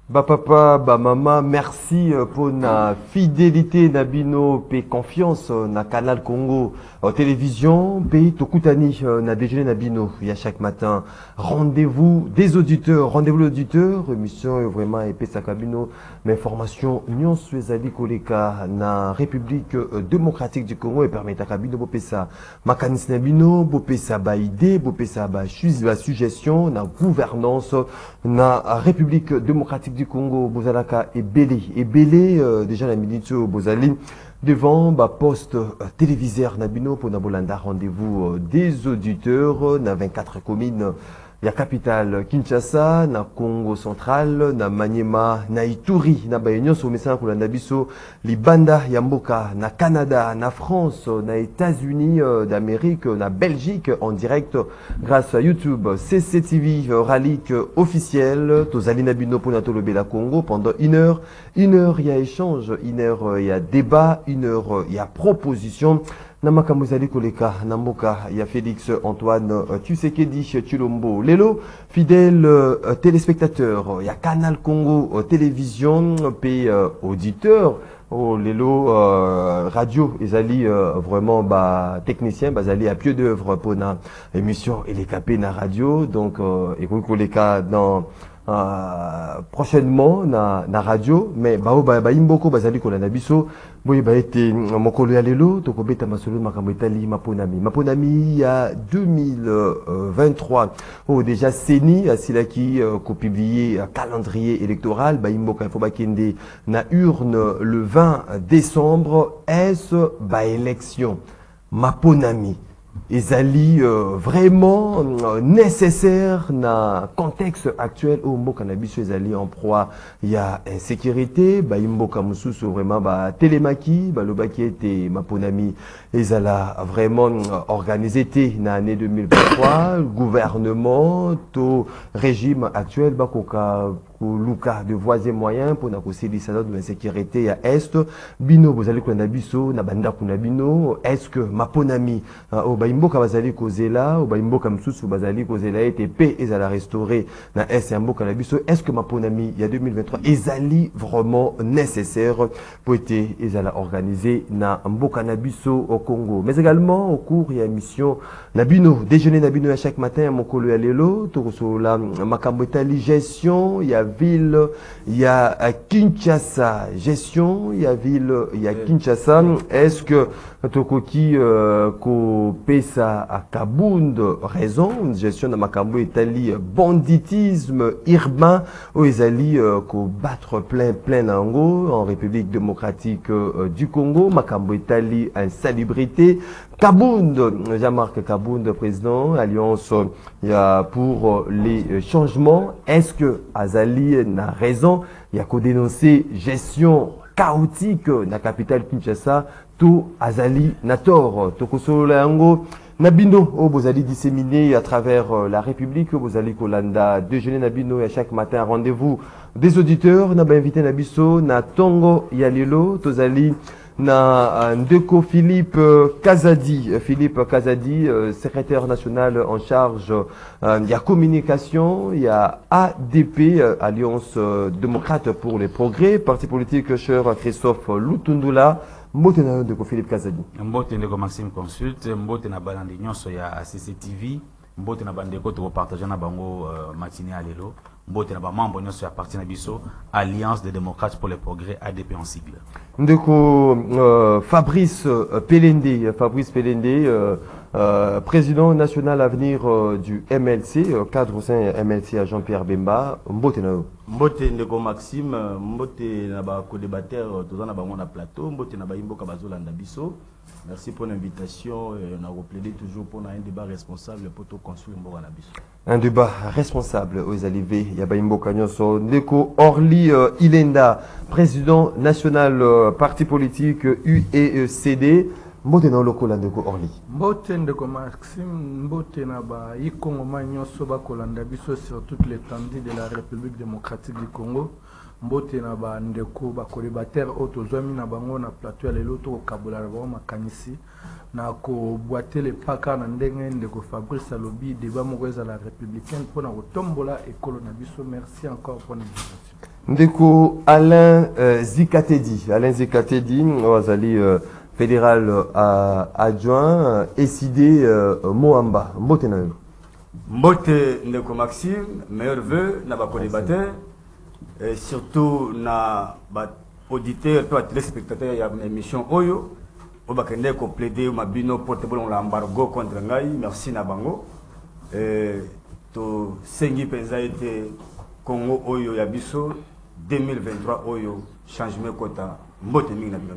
Ba papa, ba maman, merci pour la fidélité nabino pe confiance na Canal Congo télévision pe tokutani na déjeuner nabino il y a chaque matin rendez-vous des auditeurs, rendez-vous l'auditeur émission vraiment épais sakabino mais formation union suezali koleka na République démocratique du Congo et permet à kabino bopesa makanis nabino bopesa ba idée bopesa ba suggestion na gouvernance na République démocratique du Congo, Bozalaka et Belé, déjà la minute Bozali, devant ba poste téléviseur Nabino pour Nabolanda, rendez-vous des auditeurs, na 24 communes. Il y a capitale Kinshasa, na Congo central, na Maniema, na Ituri, na Bayonio, au message pour la Nabiso, Libanda, Yamboka, na Canada, na France, na États-Unis d'Amérique, na Belgique, en direct grâce à YouTube, CCTV, Ralik officiel, Tozali Nabino pour Natolobe la Congo pendant une heure, il y a échange, une heure, il y a débat, une heure, il y a proposition. Namaka Mozali Koleka, Namboka, il y a Félix Antoine Tshisekedi Chilombo. Lelo, fidèle téléspectateur, il y a Canal Congo télévision, puis auditeur. Oh, Lelo, radio, ils allaient vraiment technicien, ils allaient à pied d'œuvre pour la émission et les capés na radio. Donc, écoute Koleka dans prochainement na radio mais imboko bazali kolanda biso boye été mokolo ya lelo tokobeta masolo makambo etali maponami ya 2023 déjà seni asilaki ko publier un calendrier électoral imboka faut bakende na urne le 20 décembre est élection maponami ezali vraiment nécessaire na contexte actuel où mboka na biso ezali en proie il y a insécurité mboka mususu vraiment télémaki lobaki ete maponami ezala vraiment organisé na année 2023 gouvernement to régime actuel bakoka luka de voies et moyens pour na kosilisa de l'insécurité ya est bino bozali kolanda biso na banda kuna bino est-ce que maponami mboka bazali kozela ou mboka msusu bazali kozela ete pe ezala restaurer na est ya mboka na biso est-ce que maponami ya 2023 ezali vraiment nécessaire pour ete ezala organisé na mboka na biso au Congo mais également au cours ya mission na bino déjeuner na bino à chaque matin mokolo ya lelo tokosola makambo etali gestion ya ville il y a Kinshasa gestion il y a ville il y a Kinshasa est-ce que tokoki ko pesa à Kabund raison une gestion de makambo etali banditisme urbain où ezali ko battre plein nango en République démocratique du Congo makambo etali insalubrité Kabund Jean-Marc Kabund président alliance il y a pour les changements est-ce que Azali n'a raison il y a qu'à dénoncer gestion chaotique na capitale Kinshasa tout Azali Nator Tokosolo Yango Nabino oh bozali disséminé à travers la République bozali kolanda déjeuner Nabino à chaque matin rendez-vous des auditeurs n'a invité Nabiso na Tongo Yalilo Tozali na Ndeko Philippe Kazadi secrétaire national en charge il y a communication il y a ADP Alliance démocrate pour les progrès parti politique cher Christophe Lutundula mbote na Ndeko Philippe Kazadi mbote ndeko Maxime Consulte mbote na balandi nyonso ya CCTV mbote na bandeko to partager na bango matinée à lelo mbote na ba membre nyonso ya parti na biso Alliance des démocrates pour les progrès ADP en sigle ndeko Fabrice Pelende président national avenir du MLC cadre au sein MLC à Jean-Pierre Bemba mbote na mbote ndeko Maxime mbote na ba co-débatteur tozana bango na plateau mbote na ba imboka bazolanda biso. Merci pour l'invitation. On a replaidé toujours pour un débat responsable pour tout construire Mboganabis. Un débat responsable aux alivés. Yabaimbo Kanyoso, Neko Orly Ilenda, président national parti politique UECD. Mbote na lokola Neko Orly. Mbote ndeko Maxime, mbote na ba ikongo manyoso ba kolanda biso sur toute l'étendue de la République démocratique du Congo. Mbote na ba ndeko ba kolébateur autozwami na bango na plateau ya lelo to kabola na bango makanisi na ko boiter les paka na ndenge ndeko Fabrice Alobi débat moko za la républicaine pour na kotombola ekolo na biso. Merci encore pour l'invitation. Ndeko Alain Zikatedi. Alain Zikatedi, Wazali fédéral adjoint, Essidé Moamba. Mbote na yo. Mbote Ndeko Maxime, meilleur vœu, na ba co-débatteur, et surtout na ba auditeur, toi téléspectateur ya émission Oyo, obakende ko plaider mabino portable on l'embargo contre ngai, merci na bango. To sengi penza été Congo Oyo ya biso 2023 Oyo changement quota mbote mingi na bino.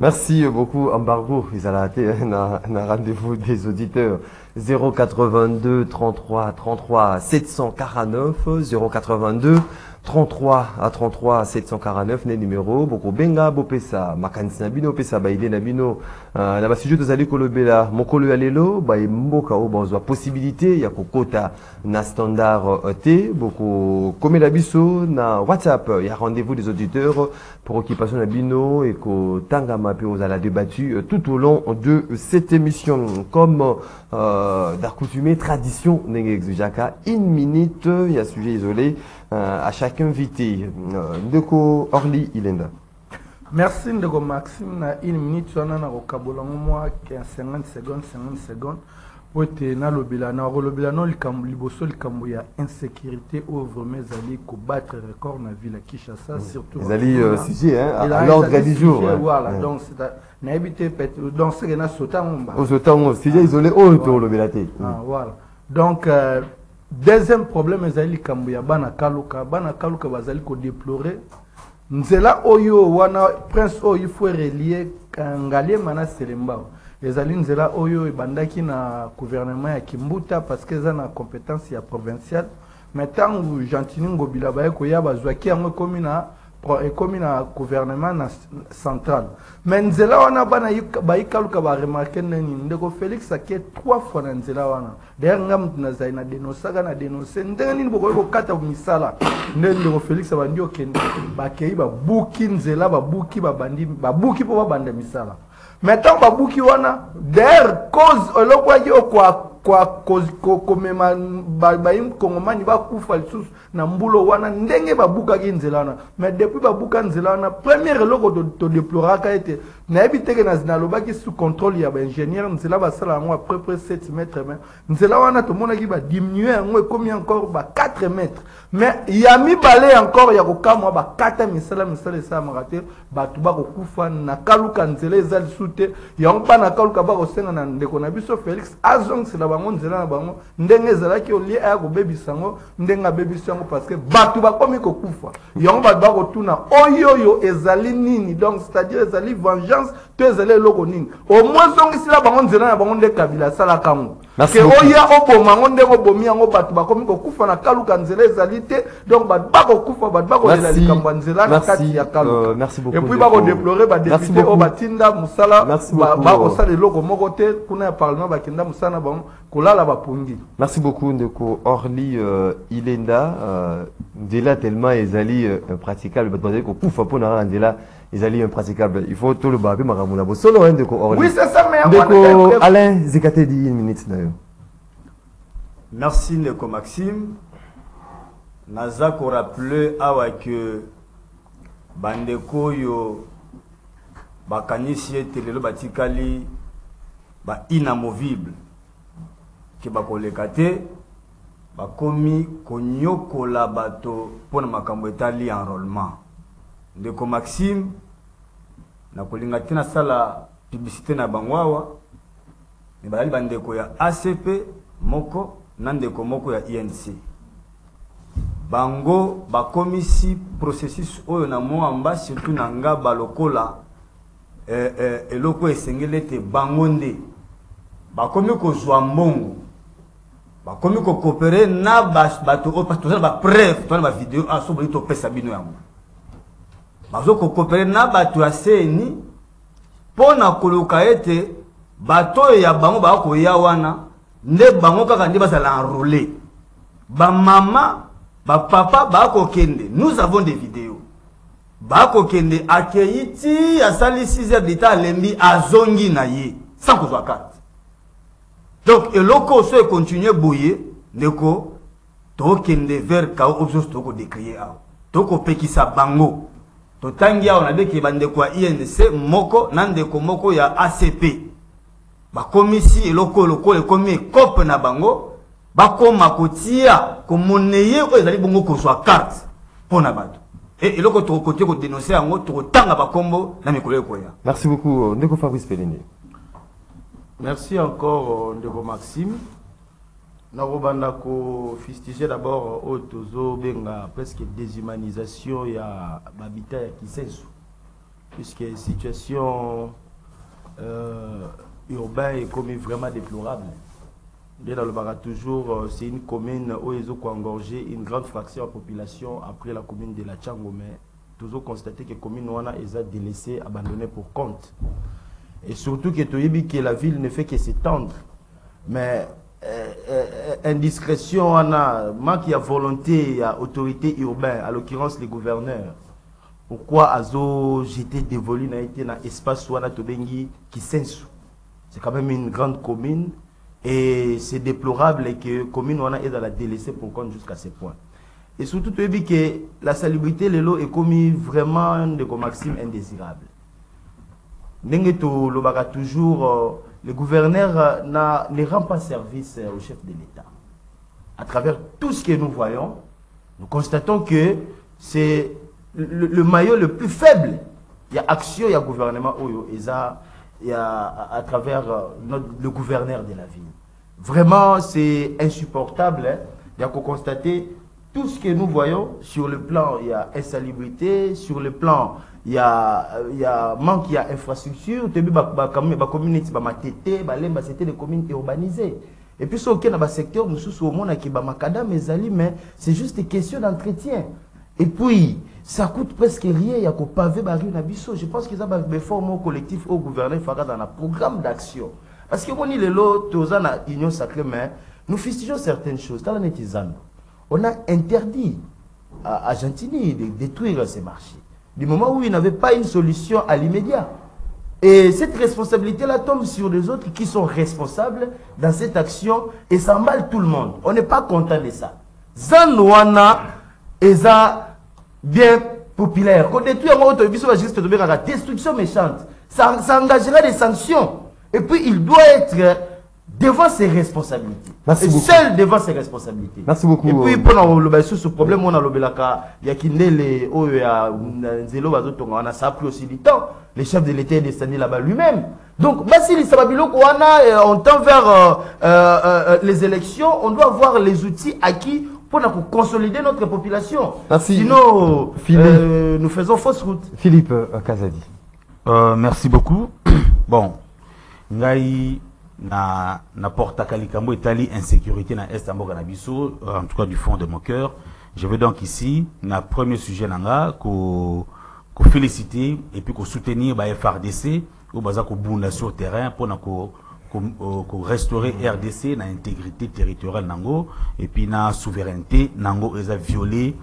Merci beaucoup embargo, ils allaient rater na rendez-vous des auditeurs 082 33 33 749 082 33 à 33 749 les numéros boko benga bopesa makanisi na bino pesa ba idée na bino na ba sujet tozali kolobela mokolo ya lelo ba mboka o bazwa possibilité ya kokota na standard T boko komela biso na WhatsApp ya rendez-vous des auditeurs pour occupation na bino et ko tangama pe aux ala débattu tout au long de cette émission comme d'accoutumée tradition ndenge exujaka une minute il y a sujet isolé à chaque invité. Ndeko Orly Ilenda. Merci Ndeko Maxime. Na une minute, on a moi 50 secondes. Ote na lobila na lobila no liboso likambo ya insécurité ouvre mes alliés ko battre record na ville Kinshasa surtout. Les alliés sujet à l'ordre du jour. Voilà, donc c'est na habité donc c'est na sotango. Au sotango, sujet isolé auto lobila té. Voilà. Donc deuxième problème ezali kambo ya bana kaluka bazali ko déplorer nzela oyo wana prince oyo il faut relier Kangalie mana Selemba ezali nzela oyo ebandaki na gouvernement ya Kimbuta parce que za na compétence ya provinciale mais tant Gentini Ngobila baye ko ya bazwaki yango komi na gouvernement central mais nzela wana bana bayikaluka ba remarquer nani Ndeko Félix ake 3 fois na nzela wana d'ailleurs ngam na zaina dénoncer na dénoncer ndeni boko kata misala Ndeko Félix abandi okende bakei ba buki nzela ba buki ba bandi ba buki po ba banda misala maintenant ba buki wana d'ailleurs cause olokwaji kwa komema baim kongomani bakufa lisusu na mbulo wana ndenge babukaki nzela wana mais depuis babuka nzela wana première eloko to déploraka ete nayebi teke na lobaki sous contrôle ya baingénieur nzela basala yango à peu près 7 mètres mais nzela wana tomonaki badiminuer yango ekomi encore ba 4 mètres mais ya mibale encore ya kokamwa bakata misala esalamaka te bato bakokufa na kaluka nzela eza lisusu te yango bana kaluka bakosenga na ndeko na biso Félix azongisela bango nzela na bango ndenge ezalaki olie aya kobebisa yango ndenge abebisa yango parce que bato bakomi kokufa yango bato bakotuna oyoyo ezali nini donc c'est-à-dire ezali vengeance to ezali eloko nini au moins zongisila bango nzela na bango nde Kabila asalaka yango ke oya oboma yango ndenge obomi yango bato bakomi kokufa na kaluka nzela ezali te donc bato bakokufa bato bakolela likambo ya nzela na kati ya kaluka et puis bakodéplorer badepute oyo batinda mosala bakosala eloko moko te kuna ya parlement bakenda mosala na bango kolala bapungi. Merci beaucoup Ndeko Orly Ilenda. Ndela tellement ezali impraticable batozali ko kufa pona ndela ezali impraticable. Il faut tout le babe makamuna bo solo Ndeko Orly. Oui, c'est ça mais Ndeko Alain Zikatedi une minute na yo. Merci Ndeko Maxime. Naza ko rappeler awa que bandeko yo bakanisi etelelo batikali ba inamovible ke bakoleka te bakomi konyokola bato pona makambo etali enrôlement. Ndeko Maxime na kolinga tina sala publicité na bangwawa ne bazali bandeko ya ACP moko na ndeko moko ya INC bango bakomisi processus oyo na moamba surtout na nga balokola eloko esengele te bango nde bakomi kozwa mbongo bakomi ko coopérer na bato o parce que ba preuve to na ba vidéo aso boli to pesa bino yango bazo ko coopérer na bato ya CENI pona koluka ete bato ya bango ba ko ya wana nde bango kaka ndi basala enrôler ba mama ba papa ba ko kende nous avons des vidéos ba ko kende akeiti ya sali 6 heures d'état lembi azongi na ye sans kozwa carte. Donc, et loko so continue boyer, neko to kende vers kao obsos to ko décrier. toko pekisa bango to tangia on avec bande kwa INC moko nandeko moko ya ACP ba komisi eloko lokole komi cop na bango ba koma kotia ko moneye o ezali bongo ko so carte pona bato et eloko to côté ko dénoncer yango to tanga ba kombo na mikolo ekoya. Merci beaucoup ndeko Fabrice Pelini. Merci encore ndeko Maxime. Narobanda ko fustiger d'abord autozo benga presque déshumanisation ya habitat ya Kisensu puisque situation urbain est comme vraiment déplorable. Bien dans le Bara toujours, c'est une commune où ils ont engorgé une grande fraction de la population après la commune de la Tchango, mais toujours constaté que la commune Wana est délaissée, abandonnée pour compte. Et surtout que la ville ne fait que s'étendre. Mais indiscrétion, manque de volonté, à autorité urbaine, à l'occurrence les gouverneurs. Pourquoi Azo j'étais dévolu dans l'espace Wana Tobengi Kisensu? C'est quand même une grande commune et c'est déplorable que la commune est dans la délaissée pour compte jusqu'à ce point. Et surtout, tu as vu que la salubrité de l'eau est commis vraiment de Maxime indésirable. Toujours, le gouverneur ne rend pas service au chef de l'État. À travers tout ce que nous voyons, nous constatons que c'est le maillot le plus faible. Il y a action, il y a gouvernement, il y a à travers le gouverneur de la ville. Vraiment, c'est insupportable. Hein. Il y a qu'à constater tout ce que nous voyons sur le plan, il y a insalubrité, sur le plan, il y a manque, il y a infrastructure. Communauté, c'était des communes urbanisées. Et puis, ce qui est dans le secteur, nous sommes au monde qui mais c'est juste une question d'entretien. Et puis, ça coûte presque rien, il y a qu'au pavé baril Nabiso. Je pense qu'ils ont des formes collectifs au gouvernement dans un programme d'action. Parce que moi, les lots, tous en union sacrée, mais nous fustigeons certaines choses. Dans les tisane, on a interdit à Gentilly de détruire ces marchés. Du moment où il n'avait pas une solution à l'immédiat. Et cette responsabilité-là tombe sur les autres qui sont responsables dans cette action et ça emballe tout le monde. On n'est pas content de ça. Zanouana est bien populaire. Quand on détruit un autre, juste la destruction méchante. Ça engagera des sanctions. Et puis il doit être devant ses responsabilités. Merci beaucoup. Seul devant ses responsabilités. Merci beaucoup. Et puis pour le ce problème, on a le belaka, il y a qui les on a ça pris aussi du temps. Le chef de l'État est descendu là-bas lui-même. Donc, on tend vers les élections, on doit avoir les outils acquis pour consolider notre population. Merci. Sinon, nous faisons fausse route. Philippe Kazadi. Merci beaucoup. Bon, ngai na porta kalikambo etali insécurité na est amboka na biso, en tout cas du fond de mon cœur. Je veux donc ici na premier sujet nanga ko féliciter et puis ko soutenir ba FRDC ou baza ko bunda sur terrain pour na ko restaurer RDC na intégrité territoriale nango et puis na souveraineté nango est violée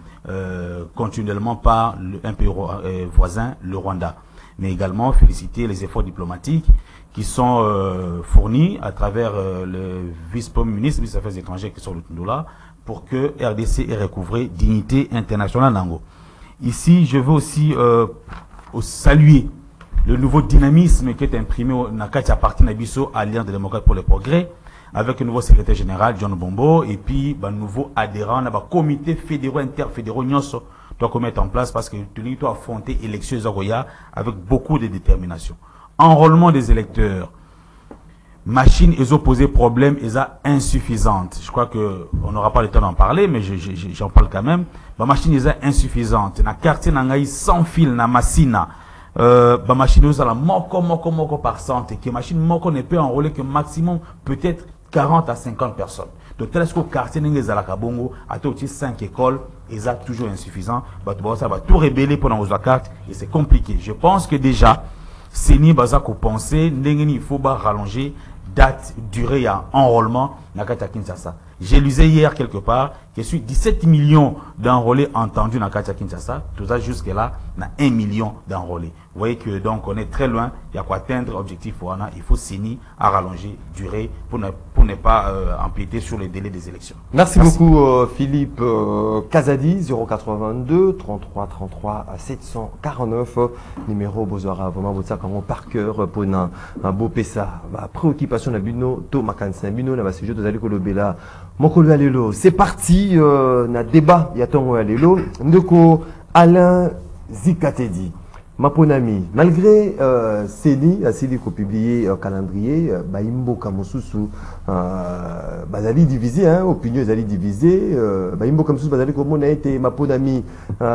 continuellement par un pays voisin, le Rwanda. Mais également féliciter les efforts diplomatiques qui sont fournis à travers le vice-premier ministre des Affaires étrangères qui sont le Tundula pour que RDC ait recouvré dignité internationale nango. Ici, je veux aussi saluer le nouveau dynamisme qui est imprimé dans la partie Nabiso, Alliance des démocrates pour le progrès, avec le nouveau secrétaire général, John Bombo, et puis un nouveau adhérent, un comité fédéraux, interfédéraux, doit mettre en place parce que tu dois affronter l'élection avec beaucoup de détermination. Enrôlement des électeurs. Machine, ils ont posé problème, ils ont insuffisante. Je crois qu'on n'aura pas le temps d'en parler, mais j'en parle quand même. La machine, ils ont insuffisante. Na quartier, n'a sans fil, na massina. La machine, ils ont la moko par cent. Et que machine moko ne peut enrôler que maximum, peut-être 40 à 50 personnes. Donc, tel que le quartier, ils ont la kabongo, à tout 5 écoles, ils ont toujours insuffisant. Ça va tout révéler pendant la carte et c'est compliqué. Je pense que déjà, c'est ni bazako penser, il faut rallonger date, durée à enrôlement na Katia Kinshasa. J'ai lu hier quelque part que sur 17 millions d'enrôlés entendus dans Katia Kinshasa, tout ça jusque là, on a 1 million d'enrôlés. Vous voyez que donc on est très loin, il y a quoi atteindre l'objectif, il faut signer à rallonger durée pour pour ne pas empiéter sur les délais des élections. Merci beaucoup Philippe Kazadi, 082 33 33 749, numéro Bozora, vraiment votre par cœur pour un beau pesa. Préoccupation na bino, to makansi na bino na sujet de kolobela. Mokolo alelo, c'est parti na débat ya tongo alelo, ndeko Alain Zikatedi. Maponami, malgré Céli qui a publié un calendrier, Baimbo Kamosusu, Bazali divisé, opinion Zali divisé, Baimbo Kamosusu Bazali comme on a été Maponami,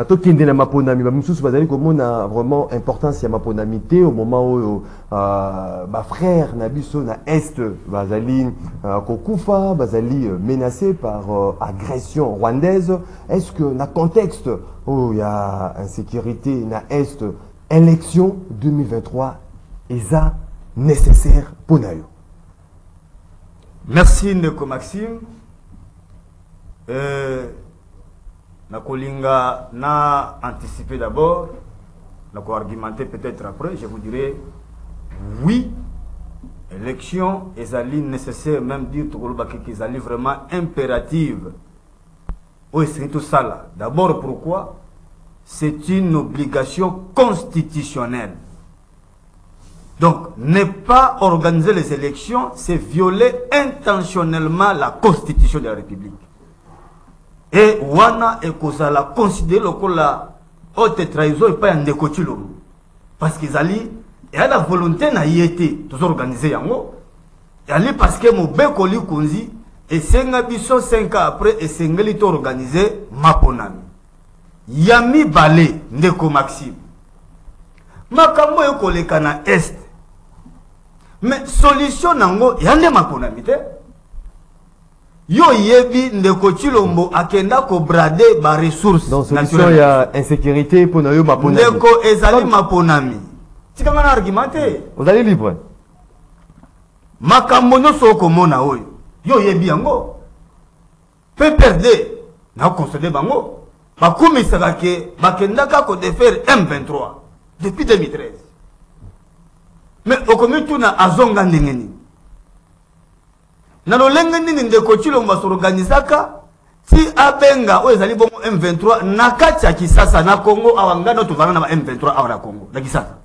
Tokende na Maponami, Bamususu Bazali comme on a vraiment importance à Maponamité au moment où frère Nabiso na Est, Bazali Kokufa, Bazali menacé par agression rwandaise. Est-ce que dans le contexte où il y a insécurité na Est, élection 2023 est nécessaire pour nous? Merci Ndeko Maxime. Nakolinga na anticiper d'abord, nako argumenter peut-être après, je vous dirai oui, élection est nécessaire, même dire qu'ils est vraiment impérative. Oui, c'est tout ça là. D'abord pourquoi? C'est une obligation constitutionnelle. Donc, ne pas organiser les élections, c'est violer intentionnellement la Constitution de la République. Et Wana et Kozala considèrent que la haute trahison n'est pas un décotilo. Parce qu'ils allaient, et à la volonté n'a y été, tous organisés yango, et allaient parce que mon békoli kunzi, et 5 ans après, et 5 ans organisé, Maponami. Yami Balé, Ndeko Maxime. Makambo yoko leka na Est. Mais solution nango, yande Maponami te. Yo yebi Ndeko Chilombo akenda ko brade ba ressources. Donc solution y a insécurité pour na yo Maponami. Ndeko ezali Maponami. Tikanga na argumenté. Vous allez libre. Makambo no soko mona oyo. Yo yebi yango. Pe perdre na concéder bango. Bakumi Sarake, Bakendaka ko défaire M23 depuis 2013. Mais au commun tout na azonga ndengeni. Na lo lengeni Ndeko Chilombo s'organisaka si abenga o ezali bongo M23 na kati ya Kisasa na Congo awangana to vana na M23 awara Congo na Kisasa.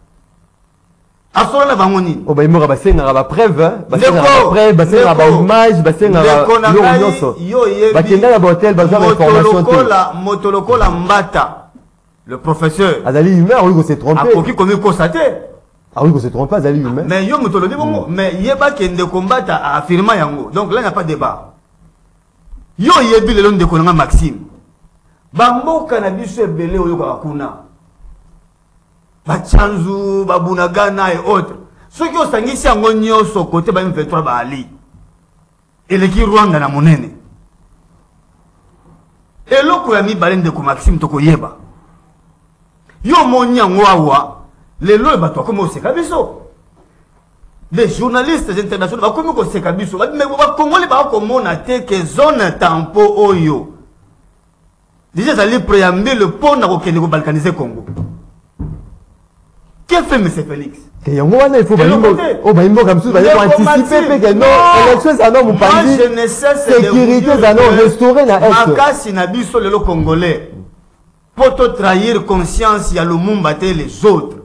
Asora na bango nini? O ba imora basenga ba preuve, basenga ba preuve, basenga ba image, basenga ba l'orientation. Bakenda na hotel basenga information. Motolokola Mbata, le professeur. Azali humain, oui, qu'on s'est trompé. A qui comme constaté. Ah oui, qu'on s'est trompé, Azali humain. Mais yo motolobi bongo, mais yeba kende combattre a affirmer yango. Donc là il n'y a pas de débat. Yo yebi le long de konanga Maxime. Bamboka na biso ebele oyo kakuna. Bachanzu, Babunagana et autres. Ceux qui ont sangisi en gonyo so côté ba M23 ba ali. Et les qui Rwanda na monene. Et loko ya mi balende Ndeko Maxime toko yeba. Yo moni yango awa, les lois ba to comme seka biso. Les journalistes internationaux ba comme ko seka biso. Mais ba Congolais ba ko mona te que zone tampo oyo. Déjà ça li préambule le pont na ko kende ko balkaniser Congo. Qu'est-ce que fait M. Félix? Il faut baimbo comme ça, pour anticiper que non, élection ça non vous parlez. Je ne cesse de sécurité ça non restaurer na est. Makasi na biso le Congolais. Pour te trahir conscience il y a le Mumba les autres.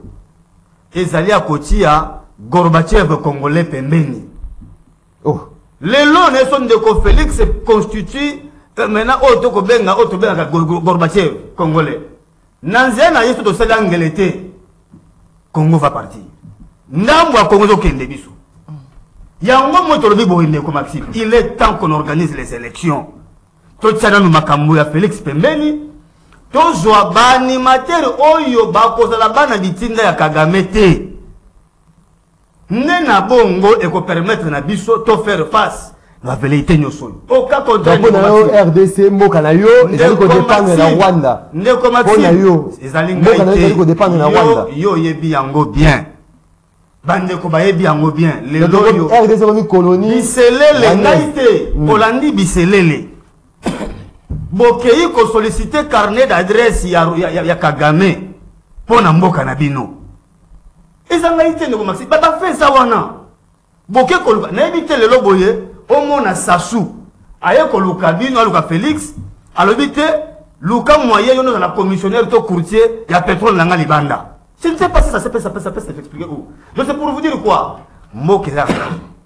Ezali à Kotia Gorbatchev congolais pembeni. Oh. Les lois ne sont de Félix constitue maintenant auto ko benga Gorbatchev congolais. Nanzena yesu to sala angelete. Congo va partir. Ndamwa Congo zo kende biso. Yango motolobi bo Ndeko Maxime. Il est temps qu'on organise les élections. To tsana no makambo ya Félix pembeni. To zwa ba animateur oyo ba kozala bana bitinda ya Kagame te. Nena bongo et ko permettre na biso to faire face la vérité nyoso. Au cas contraire RDC mboka na yo ezali ko dépendre na Rwanda. Ndeko Maxime ezali ngai ko dépendre na Rwanda. Yo yebi yango bien. Bande ko ba yebi yango bien. Le loyo RDC ko colonie biselele ngaite Holandi biselele. Bokei ko solliciter carnet d'adresse ya Kagame pona mboka na bino. Ezanga ite Ndeko Maxime ba fait ça wana. Boke ko na ebite le loboye au monde à Sassou aye ko luka bino luka Félix alobité luka moyen yo na commissionnaire to courtier ya pétrole nanga libanda. Je ne sais pas si ça peut s'expliquer où. Donc c'est pour vous dire quoi? Mokeza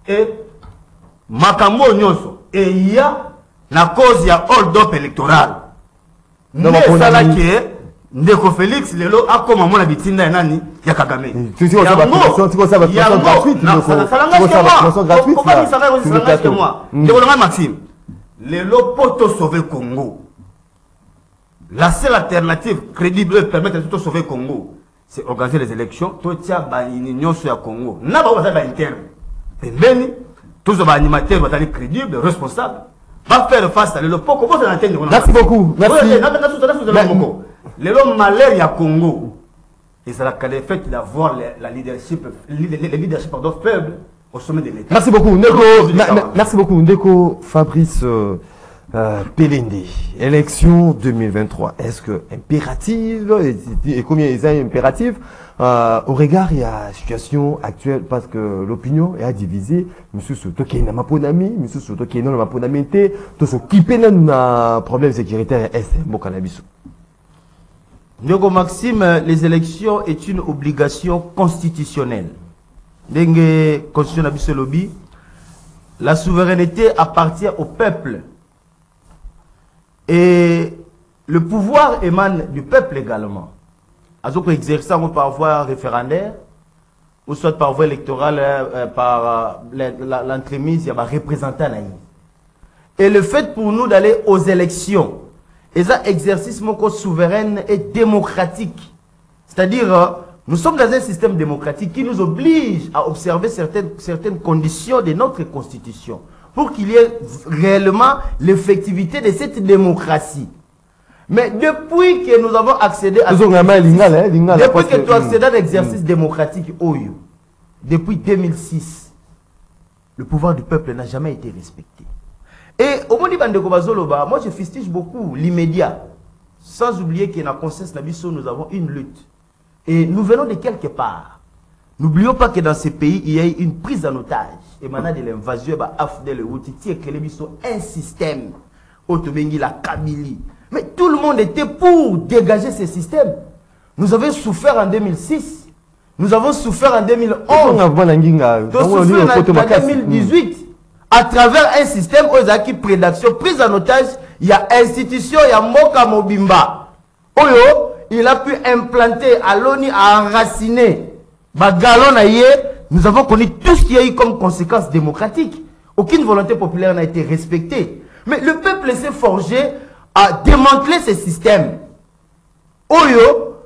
et makambo nyonso et il y a la cause ya hold up électoral. Non ça là que Ndeko Félix lelo akoma mona bitinda nani ya Kagame. Tu ça va gratuite. Maxime. Lelo poto sauver Congo. La seule alternative crédible de permettre de sauver Congo, c'est organiser les élections. Tout ça ba union sur Congo. Na ba ba interne. Pembeni tous les animateurs vont être crédibles, responsables. Va faire face à le poko. Merci beaucoup. Merci. Le malheur ya Congo. Et c'est le fait d'avoir le leadership faible au sommet de l'État. Merci beaucoup, Ndeko. Merci beaucoup, Ndeko Fabrice Pelende. Élection 2023. Est-ce que impérative et combien ils sont impératifs au regard il y a la situation actuelle parce que l'opinion est à diviser. Monsieur Soto qui est dans ma ponami, monsieur Soto qui est dans ma ponamité, tout ce qui peine un problème sécuritaire est bon cannabis. Ndeko Maxime, les élections est une obligation constitutionnelle. Dengue constitution na lobby, la souveraineté appartient au peuple. Et le pouvoir émane du peuple également. Alors exerçant par voie référendaire, ou soit par voie électorale, par l'entremise, il y a un représentant. Et le fait pour nous d'aller aux élections, et ça, exercice souverain et démocratique. C'est-à-dire, nous sommes dans un système démocratique qui nous oblige à observer certaines conditions de notre constitution pour qu'il y ait réellement l'effectivité de cette démocratie. Mais depuis que nous avons accédé à depuis que tu as accédé à l'exercice démocratique, depuis 2006, le pouvoir du peuple n'a jamais été respecté. Et au moment de moi je fustige beaucoup l'immédiat, sans oublier que dans la conscience Nabiso, nous avons une lutte. Et nous venons de quelque part. N'oublions pas que dans ces pays, il y a eu une prise en otage. Et maintenant, de l'invasion, un système. La Kabylie. Mais tout le monde était pour dégager ce système. Nous avons souffert en 2006. Nous avons souffert en 2011. Nous avons souffert en 2018. À travers un système qui prédation, prise en otage, il y a institution, il y a Moka Mobimba. Oyo, il a pu implanter à l'ONU, à enraciner. Nous avons connu tout ce qu'il y a eu comme conséquence démocratique. Aucune volonté populaire n'a été respectée. Mais le peuple s'est forgé à démanteler ce système. Oyo,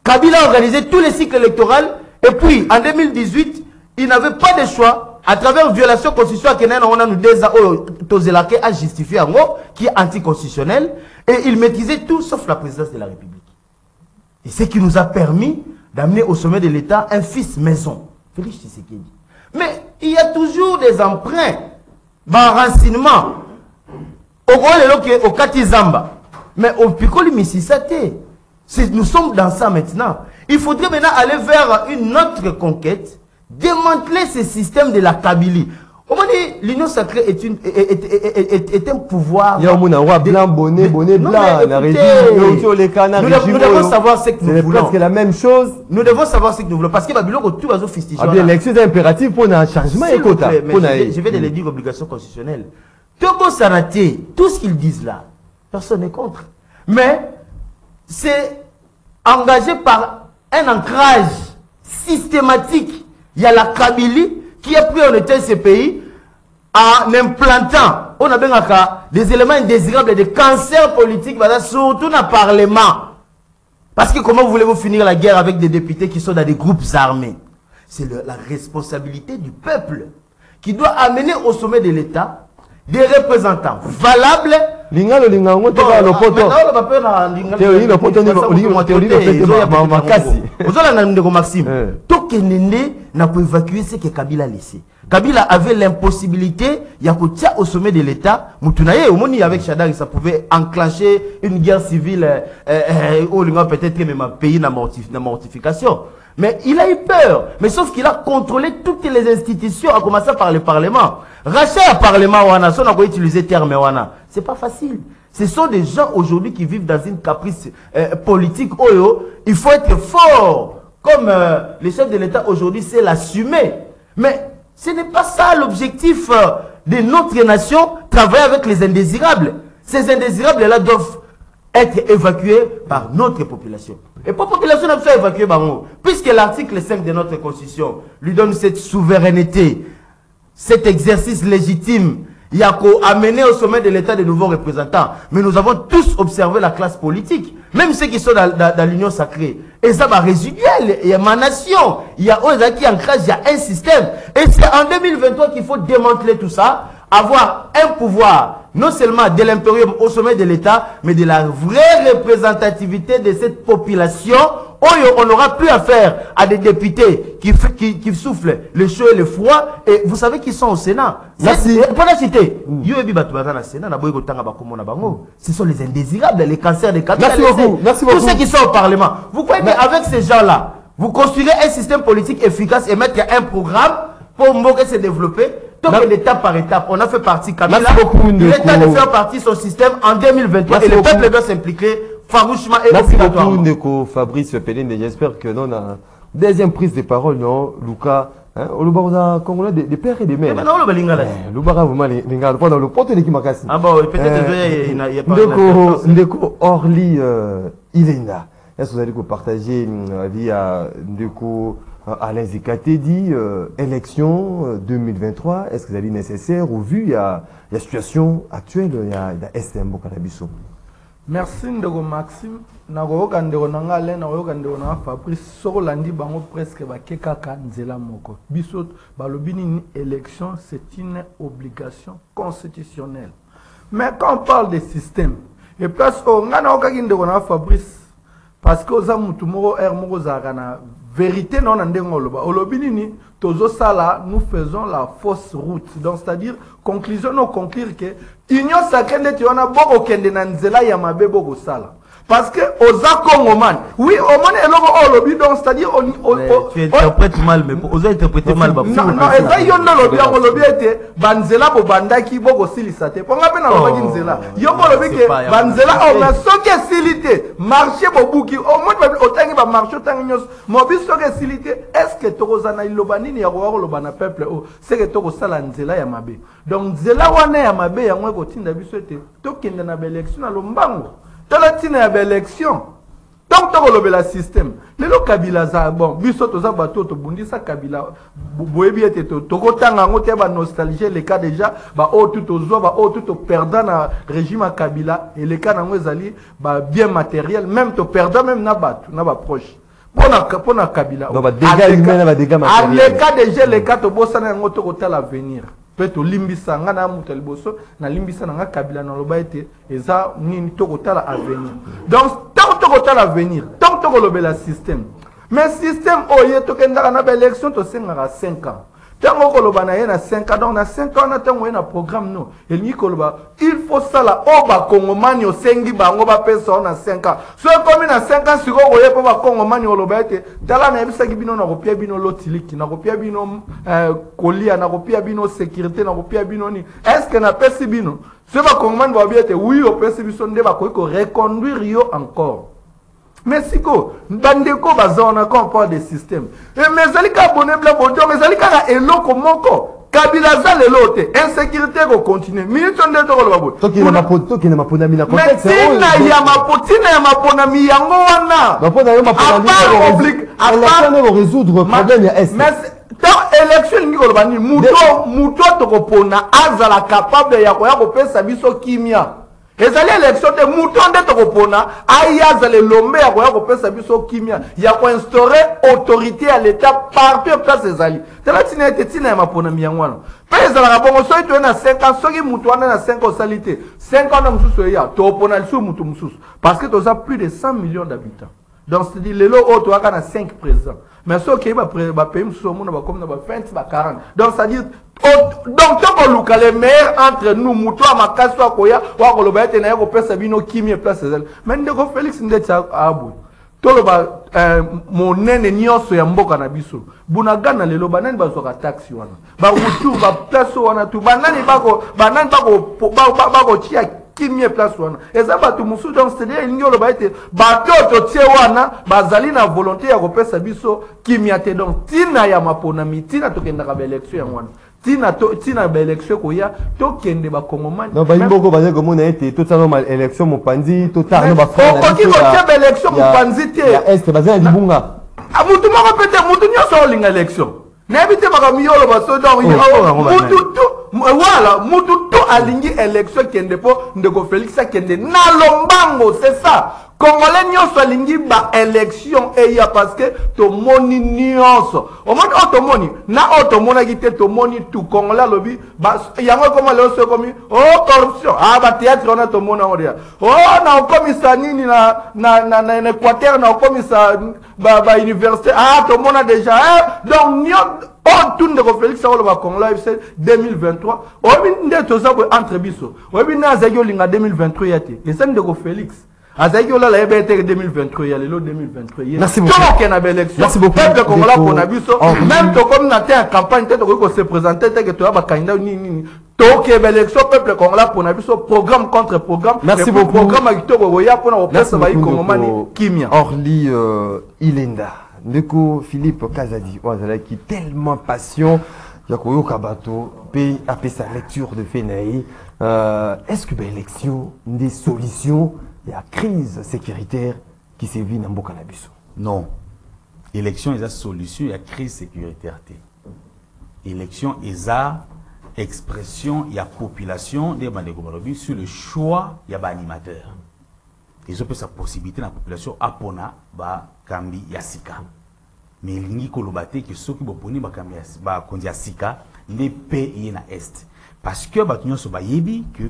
Kabila a organisé tous les cycles électoraux. Et puis, en 2018, il n'avait pas de choix. À travers violation constitutionnelle, on a nous Tozelake a justifié en gros, qui est anticonstitutionnel. Et il maîtrisait tout sauf la présidence de la République. Et ce qui nous a permis d'amener au sommet de l'État un fils maison. Félix Tshisekedi. Mais il y a toujours des emprunts, renseignements. Au Katizamba. Mais au Piccoli Mississate. Nous sommes dans ça maintenant. Il faudrait maintenant aller vers une autre conquête, démanteler ce système de la Kabylie. L'union sacrée est un pouvoir. Il y a un roi blanc, bonnet blanc. Nous devons savoir ce que nous voulons. C'est presque la même chose. Nous devons savoir ce que nous voulons. Parce que Babylone, tout va se fistiger. L'élection est impérative pour un changement. Je vais de le dire, obligation constitutionnelle. Togo Saraté, tout ce qu'ils disent là, personne n'est contre. Mais c'est engagé par un ancrage systématique. Il y a la Kabylie qui a pris en état ce pays en implantant, on a des éléments indésirables de cancer politique, surtout dans le Parlement. Parce que comment voulez-vous finir la guerre avec des députés qui sont dans des groupes armés? C'est la responsabilité du peuple qui doit amener au sommet de l'État des représentants valables. Évacuer ce que Kabila a laissé. Kabila avait l'impossibilité, il y a au sommet de l'État, avec Chadar, ça pouvait enclencher une guerre civile, peut-être même un pays dans la mortification. Mais il a eu peur. Mais sauf qu'il a contrôlé toutes les institutions, à commencer par le Parlement. Rachat au Parlement, wana, si on a utilisé le terme wana, c'est pas facile. Ce sont des gens aujourd'hui qui vivent dans une caprice politique. Il faut être fort. Comme les chefs de l'État aujourd'hui, c'est l'assumer. Mais ce n'est pas ça l'objectif de notre nation, travailler avec les indésirables. Ces indésirables-là doivent être évacués par notre population. Et pour la population, nous sommes évacués par nous. Puisque l'article 5 de notre Constitution lui donne cette souveraineté, cet exercice légitime. Il y a qu'à amener au sommet de l'État de nouveaux représentants. Mais nous avons tous observé la classe politique, même ceux qui sont dans l'union sacrée. Et ça va résiduel, il y a ma nation, il y a qui ancrage, il y a un système. Et c'est en 2023 qu'il faut démanteler tout ça, avoir un pouvoir, non seulement de l'impérium au sommet de l'État, mais de la vraie représentativité de cette population. On n'aura plus affaire à des députés qui soufflent le chaud et le froid. Et vous savez qu'ils sont au Sénat. Merci. Pour la citer, ce sont les indésirables, les cancers des cancers. Merci beaucoup. Merci beaucoup. Tous ceux qui sont au Parlement. Vous croyez qu'avec ces gens-là, vous construirez un système politique efficace et mettre un programme pour Mboka se développer? Donc, étape par étape, on a fait partie. Merci beaucoup. L'État de faire partie de son système en 2023 et le peuple doit s'impliquer farouchement et merci obligatoirement. beaucoup, Ndeko Fabrice Pelende. J'espère que nous avons deuxième prise de parole, non, Lucas. On a Congolais des pères et des mères. Non, le Balingala. Lubara vraiment l'ingala pendant le porte de Kimakasi. Ah bon, peut-être il y a pas. Ndeko Orly Ilenda. Est-ce que vous allez partager via Ndeko Alain Zikatedi, élection 2023, est-ce que c'est nécessaire au vu il y a la situation actuelle, il y a STM Bokalabiso. Merci Ndego Maxime. Nagoyoka ndeko nanga Alain, nagoyoka ndeko nanga Fabrice. Soko landi bango presque bakeka kanzela moko. Biso balobini une élection, c'est une obligation constitutionnelle. Mais quand on parle de système, et place au ngana okaki ndeko nanga Fabrice, parce que oza mutu moko moko zaka na vérité non ndengo loba olobini tozo sala nous faisons la fausse route, donc c'est-à-dire conclusion no conclure que union sacrée ndeti wana boko kende na nzela ya mabe boko sala parce que oza Congoman oui au moins eloko olobi, donc c'est-à-dire tu interprètes mal, mais oza interpréter mal ba non eza yondo lobi olobi ete banzela bo bandaki boko silisa te ponga pe na lobaki nzela yoko lobi ke banzela o na soki silité marché bo buki au moins otangi ba marché otangi nyos mobi soki silité est-ce que tokoza na iloba nini ya ko loba na peuple o c'est que toko sala nzela ya mabe, donc nzela wana ya mabe ya ngwe ko tinda biso ete tokende na élection na lombango talatina ya élection donc tokolobela système lelo Kabila za bon biso toza bato to bundisa Kabila boyebi ete tokotanga ngo te ba nostalgie le cas déjà ba o tout ozwa ba o tout perdant na régime Kabila et le cas nango ezali ba bien matériel même to perdant même na bato na ba proche pona Kabila non ba dégâts humains ba dégâts matériels le cas déjà le cas to bosana ngo to kotala l'avenir peut-être limbisa nga na muta liboso na limbisa na nga Kabila na loba ete eza nini to kotala avenir, donc tant to kotala avenir tant to kolobela système mais système oye to kenda na ba élection to senga 5 ans tango koloba na ye na 5 ans, donc na 5 ans na tango ye na programme no elingi koloba il faut sala o ba kongomani osengi bango ba pesa na 5 ans so komi na 5 ans siko oye po ba kongomani oloba ete tala na ebisaki bino na kopia bino lotiliki na kopia bino kolia na kopia bino sécurité na kopia bino ni est-ce que na pesi bino so ba kongomani ba biete oui o pesi biso nde ba ko reconduire yo encore. Mais si ko bandeko bazona quand on parle des systèmes mais zalika bonne bla bonjo mais zalika eloko moko Kabila za lelote insécurité ko continuer minute nde to ko babo to ki na maponami na contexte mais ya mapotina ya maponami yango wana mapona yo maponami on résoudre problème ya est mais tant élection ngi ko bani muto to ko pona azala capable ya ko pesa biso kimia ezali élection te mutonde to kopona ayaza le lombe ya ko pesa biso kimia ya ko instaurer autorité à l'état partout place ezali tela tina ete tina ya mapona miangwana pesa la bongo so itu na 5 ans soki mutu wana na 5 ans salité 5 ans na mususu ya to pona lisu mutu mususu parce que toza plus de 100 millions d'habitants, donc c'est dit lelo auto aka na 5 présidents mais ceux qui ba pays mususu mona ba comme na ba 20 ba 40, donc ça dit donc tant qu'on look les meilleurs entre nous mutu amakasi wa koya wa koloba ete na yako pesa bino kimie place ezali mais ndeko Félix Ndetsa abu toloba monene nyonso ya mboka na biso bunagana lelo banani bazwaka taxi wana barutu baplace wana tu banani bako tia kimie place wana eza bato mosusu donc c'est-à-dire elingi oloba ete bato totie wana bazali na volonté ya kopesa biso kimia te donc tina ya maponami tina tokendaka baélection yango wana tina baélection koya tokende bakongomani non bayimboko bazali komona ete totala ma élection mopanzi totala okoki kotia baélection mopanzi te ya este bazali na libunga mutu moko pete mutu nyonso olinga élection nayebi te makambo yo oloba so donc voilà mutu to alingi élection kende po ndeko Félix akende na lombango c'est ça Congolais nyonso alingi ba élection eya parce que tomoni nyonso omoni otomoni na otomonaki te tomoni tout Congolais lobi ba yango koma leo so komi oh corruption ba théâtre on a tomona oria na okomisa nini na Équateur na okomisa ba université tomona déjà donc tout le monde Félix Sawolo Congolais 2023 obi nde tozabo entre biso obi na zagyo linga 2023 yate et ça ndeko Félix azaki ola la ebete 2023 ya lelo 2023 merci beaucoup merci beaucoup peuple congolais pour na biso même to comme na en campagne te ko se présenter te que to ba candidat ni to ke élection peuple congolais pour na biso programme contre programme merci beaucoup programme akitoko goya pour na opesa ba ikongomani kimia Orly Ilinda ndeko Philippe Kazadi qui tellement passion ya koyoka bato pe apesa lecture de Fenaï est-ce que l'élection des solutions il y a crise sécuritaire qui se vit dans mboka na biso non élection est la solution il y a crise sécuritaire élection est la expression il y a population des bandeko balobi sur le choix il y a ba animateur ils ont sa possibilité dans la population apona ba kambi ya sika mais lingi kolobate que ceux qui boponi ba kambi ba kondi ya sika les pays na est parce que ba nyonso ba yebi que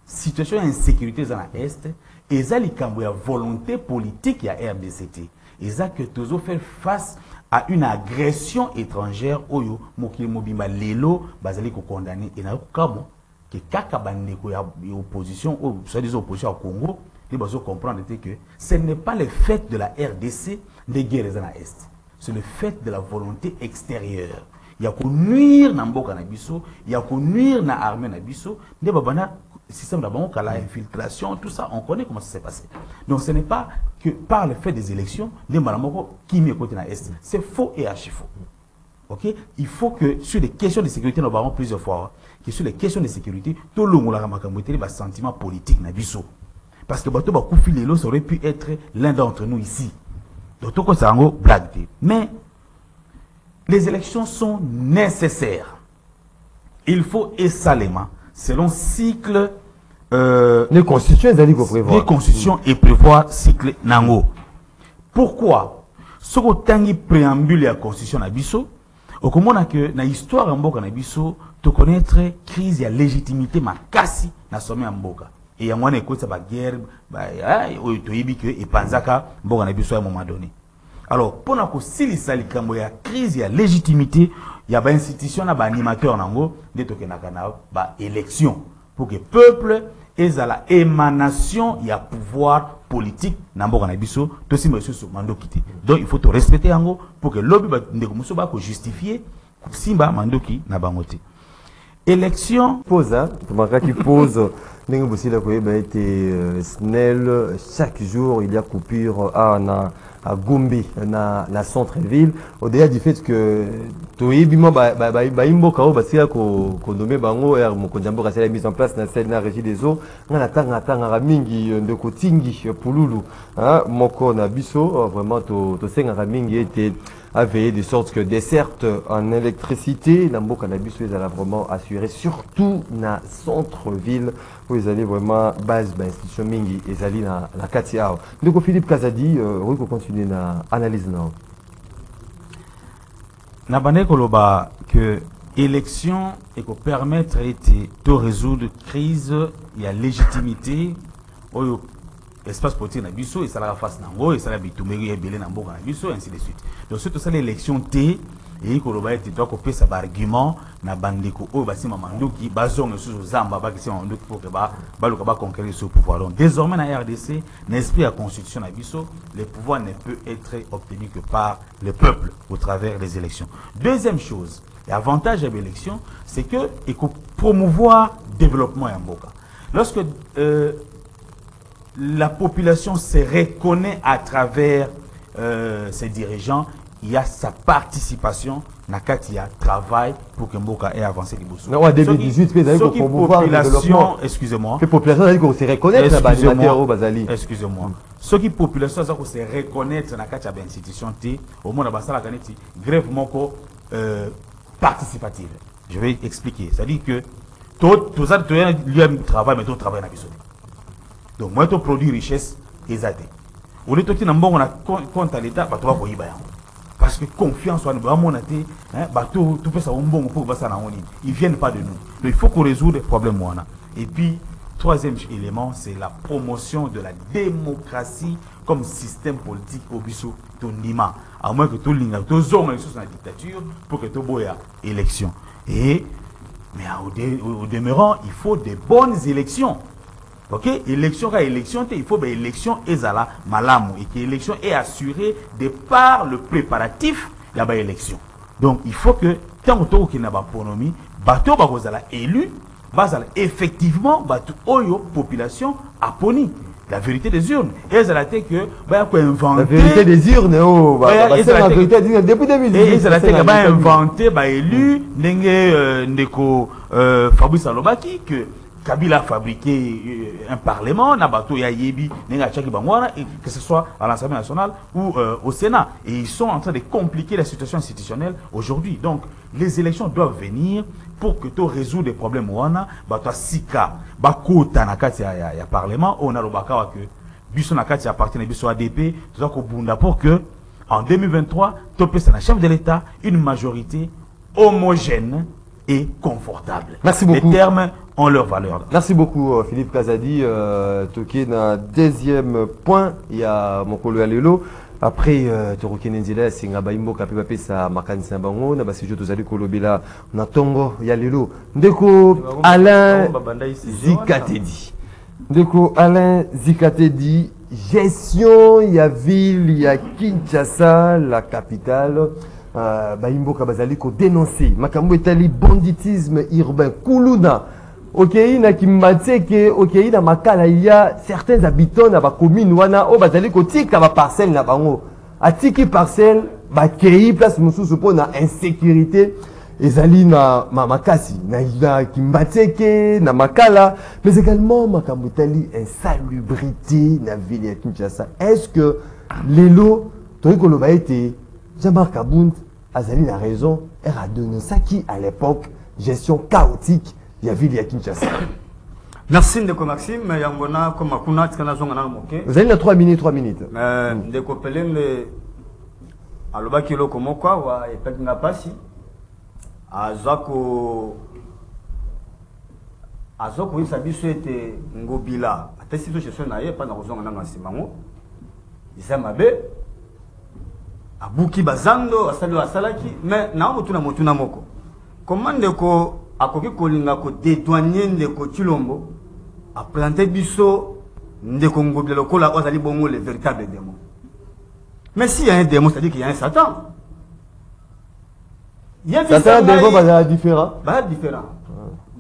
situation d'insécurité dans l'Est, et ça, il y a volonté politique il y a RDCT. Et ça, que toujours faire face à une agression étrangère, oyo, mokili mobimba lelo, bazali ko condamné. Et na kamo, que kaka bande ko ya opposition, ou soit des oppositions au Congo, ils doivent comprendre que ce n'est pas le fait de la RDC de guerre dans l'Est. C'est le fait de la volonté extérieure. Il y a qu'on nuire na mboka na biso, il y a qu'on nuire na armée na biso, de babana système d'abord la infiltration, tout ça, on connaît comment ça s'est passé. Donc ce n'est pas que par le fait des élections, les malamoko qui met côté na est, c'est faux et archi faux. Ok? Il faut que sur les questions de sécurité, nous avons plusieurs fois, que sur les questions de sécurité, tout le monde a un sentiment politique na biso. Parce que bateau Bakoufi Lelo, ça aurait pu être l'un d'entre nous ici. Donc tout ça en blague. Mais les élections sont nécessaires. Il faut essalement, selon cycle, les constitutions et prévoir cycle nango. Pourquoi? Ce que tangi préambule la constitution na biso, au comment que na histoire en mboka na biso, te connaître crise ya légitimité makasi na sommet en mboka. Et ya mwana écoute ça ba guerre, ba to yebi que et panzaka mboka na biso à un moment donné. Alors, pour na ko silisa likambo ya crise ya légitimité, ya ba institution na ba animateur nango de tokenaka na ba élection pour que peuple ait la émanation ya pouvoir politique na mboka na biso to simba so mando kité. Donc il faut te respecter yango pour que lobby ba ndeko muso ba ko justifier simba mandoki na bangote. Élection pose qui pose n'engo aussi la koyeba été SNEL chaque jour il y a coupure à Gombe na centre-ville au-delà du fait que toyebimo ba imboka o basia ko nommer bango er mokonjambo ka la mise en place na scène na régie des eaux na tanga mingi ndeko tingi pululu moko na biso vraiment to senga mingi était à veiller de sorte que desserte en électricité la mboka na biso ils allaient vraiment assurer surtout na centre-ville où ils allaient vraiment base institution mingi ils allaient na kati yao ndeko Philippe Kazadi oui ko continuer na analyse na bande koloba que élection et ko permettre de résoudre crise il y a légitimité oyo espace politique na biso et ça la face nango et ça la bitumeri ebele na mboka na biso ainsi de suite. Donc surtout ça l'élection T et koloba ete to ko pesa ba argument na bandeko o basi mamanduki bazonga sous zamba ba kisi mamanduki pour que ba luka ba conquérir ce pouvoir. Donc désormais na RDC, n'esprit la constitution na biso, le pouvoir ne peut être obtenu que par le peuple au travers des élections. Deuxième chose, l'avantage de l'élection, c'est que il faut promouvoir développement en Mboka. Lorsque la population se reconnaît à travers ses dirigeants, il y a sa participation dans le travail pour que Mboka ait avancé. En 2018, population, excusez-moi. La population a se reconnaître. Excusez-moi. Ce qui population a se reconnaître dans la institution, au moins dans la grève participative. Je vais expliquer. C'est-à-dire que tout ça, tu as un travail, mais tu travailles dans la vie. Donc, moi, tu produis richesse et ça. Au lieu de dire qu'on a compte à l'État, tu vas voir. Parce que confiance, tout fait ça bon pour ça. Ils ne viennent pas de nous. Donc, il faut qu'on résout les problèmes. Et puis, troisième élément, c'est la promotion de la démocratie comme système politique au Bissau, Tondima. À moins que tout le monde ait la dictature pour que tout le monde ait élection. Mais au demeurant, il faut des bonnes élections. Ok, élection à élection, il faut que l'élection est à la malamu et que l'élection est assurée de par le préparatif de l'élection. Donc il faut que tant qu'il n'y a pas d'économie, bateau va élu, effectivement bateau oyo population a poni. La vérité des urnes. Et ça a été que la vérité des urnes, la vérité des urnes depuis 2010. Et ça a été inventé, élu, ndeko Fabrice Alobaki que Kabila a fabriqué un parlement, Nabato Yayebi, que ce soit à l'Assemblée nationale ou au Sénat. Et ils sont en train de compliquer la situation institutionnelle aujourd'hui. Donc, les élections doivent venir pour que tu résous des problèmes. Bato Sika, Bakota Nakati ya Parlement, on a le Bakawa que Biso Nakati appartient à Biso ADP, pour que en 2023, tu peux la chef de l'État une majorité homogène et confortable. Merci beaucoup. Les termes ont leur valeur. Merci beaucoup Philippe Kazadi. Toké na deuxième point, il y a Mokolo Alelo. Après Toroké Nenzila Singaba Imbo Kapipape sa makanisa bango na basijo tozali kolobela na tongo ya lelo. Ndeko Alain Zikatedi. Ndeko Alain Zikatedi, gestion ya ville ya Kinshasa, la capitale. Baimbo Kabazali ko dénoncer makambo etali banditisme urbain kuluna. Ok, na Kimbatseke, ok, na Makala, il y a certains habitants na ba commune wana o bazali ko tika ba parcelle na bango. Atiki parcelle ba kei place mususu po na insécurité ezali na makasi na Kimbatseke na Makala, mais également makambo etali insalubrité na ville ya Kinshasa. Est-ce que lelo toiko loba été Jean-Marc Kabound Azali a raison, elle a donné ça qui à l'époque gestion chaotique il y a ville à Kinshasa. Merci Ndeko Maxime, Yangona comme Akuna Tkana Zongana Moke. Vous avez 3 minutes. Ndeko Pelende aloba kilo komokwa wa epekinga pasi azako isa biso ete ngobila atesi to cheso na ye pa na kozonga na simango isamabe abuki bazando asali asalaki mais na motuna moko comment ndeko akoki kolinga ko dédouaner ndeko Chilombo a planter biso ndeko ngobila lokola ozali bongo le véritable démon. Mais s'il y a un démon, c'est-à-dire qu'il y a un Satan. Il y a Satan démon va différent. Bah différent.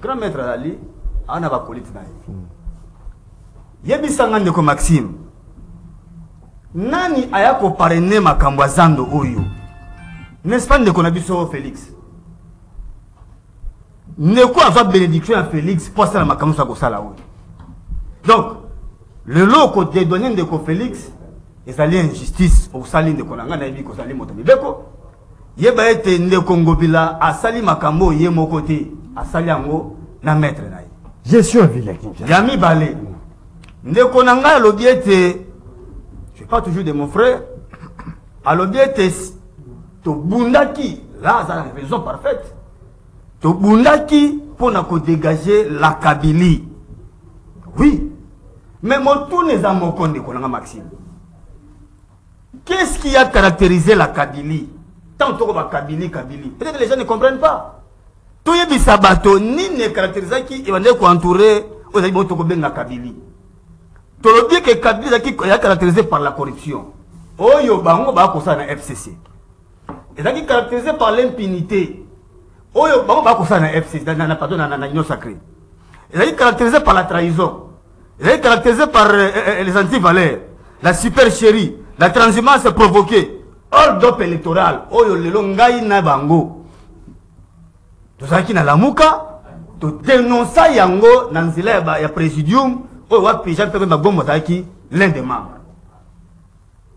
Grand maître Ali ana ba kolite na ye. Yebisanga ndeko Maxime. Nani ayako parrainer makambo azando oyo? N'est-ce pas ndeko na biso Félix? Ndeko aza bénédiction à Félix pour ça makambo sa ko sala oyo. Donc le loko de donner ndeko Félix ezali injustice au sali ndeko nanga na yebi ko sali moto bibeko. Yeba ete ndeko ngobila asali makambo ye moko te asali yango na maître na ye. Gestion ville Kinshasa. Yami balé. Ndeko nanga lobi ete je parle toujours de mon frère. Alors bien, to bundaki, là, ça a une raison parfaite. To bundaki pour nous dégager la Kabylie. Oui. Mais mon tour n'est pas mon compte, Maxime. Qu'est-ce qui a caractérisé la Kabylie? tant que Kabili. Peut-être les gens ne comprennent pas. Tout y est sabato, ni ne caractérise qui est entouré aux amis de Kabili. Tout le bien que Kabili est caractérisé par la corruption. Oyo bango ba ko sa na FCC. est caractérisé par l'impunité. Dans l'union sacrée. Il est caractérisé par la trahison. Il est caractérisé par les antivaleurs, la supercherie, la transhumance provoquée, hors d'op électoral. Oyo le longai na bango. Tout ça qui na la mouka, tout dénoncer yango dans le présidium, oyo wapi Jean Pierre Bagbo Motaki, l'un des membres.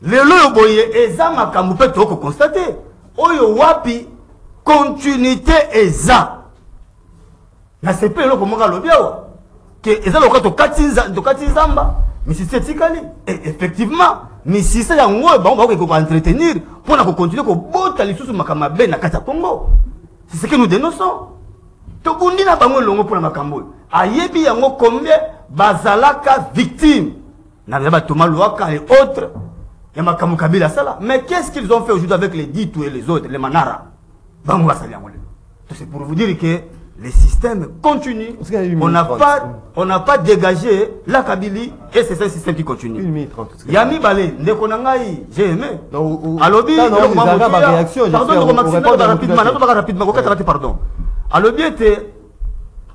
Le loyo boye ezama kamupe toko constater. Oyo wapi continuité eza. Na sepe lo komoka lobiawa. Que eza lo kato katinzamba. Mais c'est tikali. Et effectivement, mais si ça yango ba on va entretenir pour na continuer ko bota lisusu makamabe na kata Congo. C'est ce que nous dénonçons. To bundi na bango longo pour na makambo. Ayebi yango combien bazalaka victime. Na ba tomaluaka et autres. Mais qu'est-ce qu'ils ont fait aujourd'hui avec les Ditou et les autres, les Manara? C'est pour vous dire que les systèmes continuent. On n'a pas dégagé la Kabylie et c'est un système qui continue. 1 minute 30. Yami Balé, j'ai aimé. Alobi, pardon. Alobi était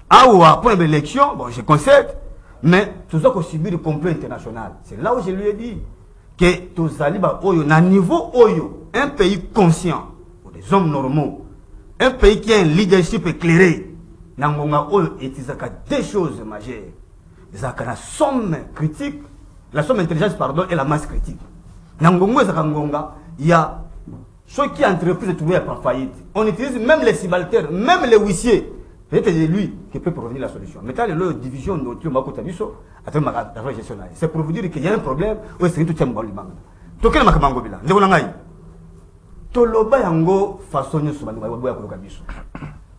pour l'élection, bon, je concède, mais tout ça qu'on subit le complot international. C'est là où je lui ai dit que tout ça, na niveau oyo, un pays conscient, des hommes normaux, un pays qui a un leadership éclairé, nangonga oyo et des choses majeures. La somme critique, la somme intelligence pardon et la masse critique. Nangonga il y a ceux qui entreprisent de trouver par faillite. On utilise même les subalternes, même les huissiers. Peut-être c'est lui qui peut provenir la solution. Maintenant, la division de c'est pour vous dire qu'il y a un problème. Oui, c'est tout le monde. Toke na makamango bila. Ndeko na ngai. Toloba yango façon nyoso bandi boya koloka biso.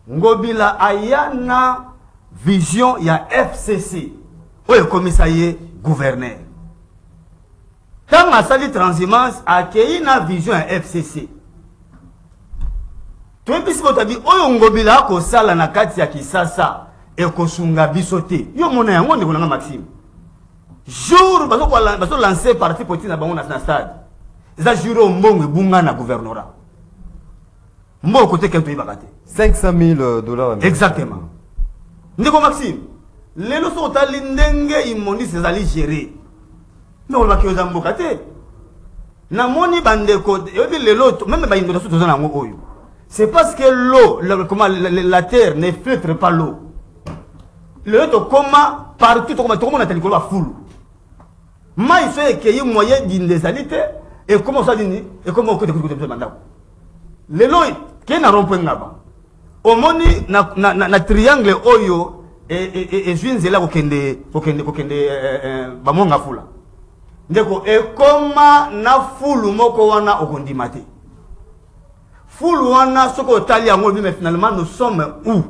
Ngobila ayana vision ya FCC. Oyo commissariat gouverneur. Tant ma sali transhumance accueilli na vision ya FCC. Toi bisi botabi oyo ngobila ko sala na kati ya Kisasa e ko sunga bisote. Yo mona yango ndeko na Maxime. Jour baso lancer parti politique na bango na stade. Za juro mbongo bunga na gouvernorat. Mbongo côté quel pays bakate. $500,000. Exactement. Ndeko Maxime, lelo so tali ndenge imondi sezali gérer. Mais on va que za mbokate. Na moni bandeko yobi lelo même ba inondation to za ngo oyo. C'est parce que l'eau, la terre ne filtre pas l'eau. Le comment partout tout le monde a tenu la foule. Mais il faut qu'il y ait moyen d'indésalité et comment ça dit et comment on peut écouter le mandat. Le lot qui est dans rond-point là-bas. Au monde na triangle oyo et juinze là okende bamonga fula. Ndeko et comment na foule moko wana okondimate. Foule wana soko tali yango mais finalement nous sommes où?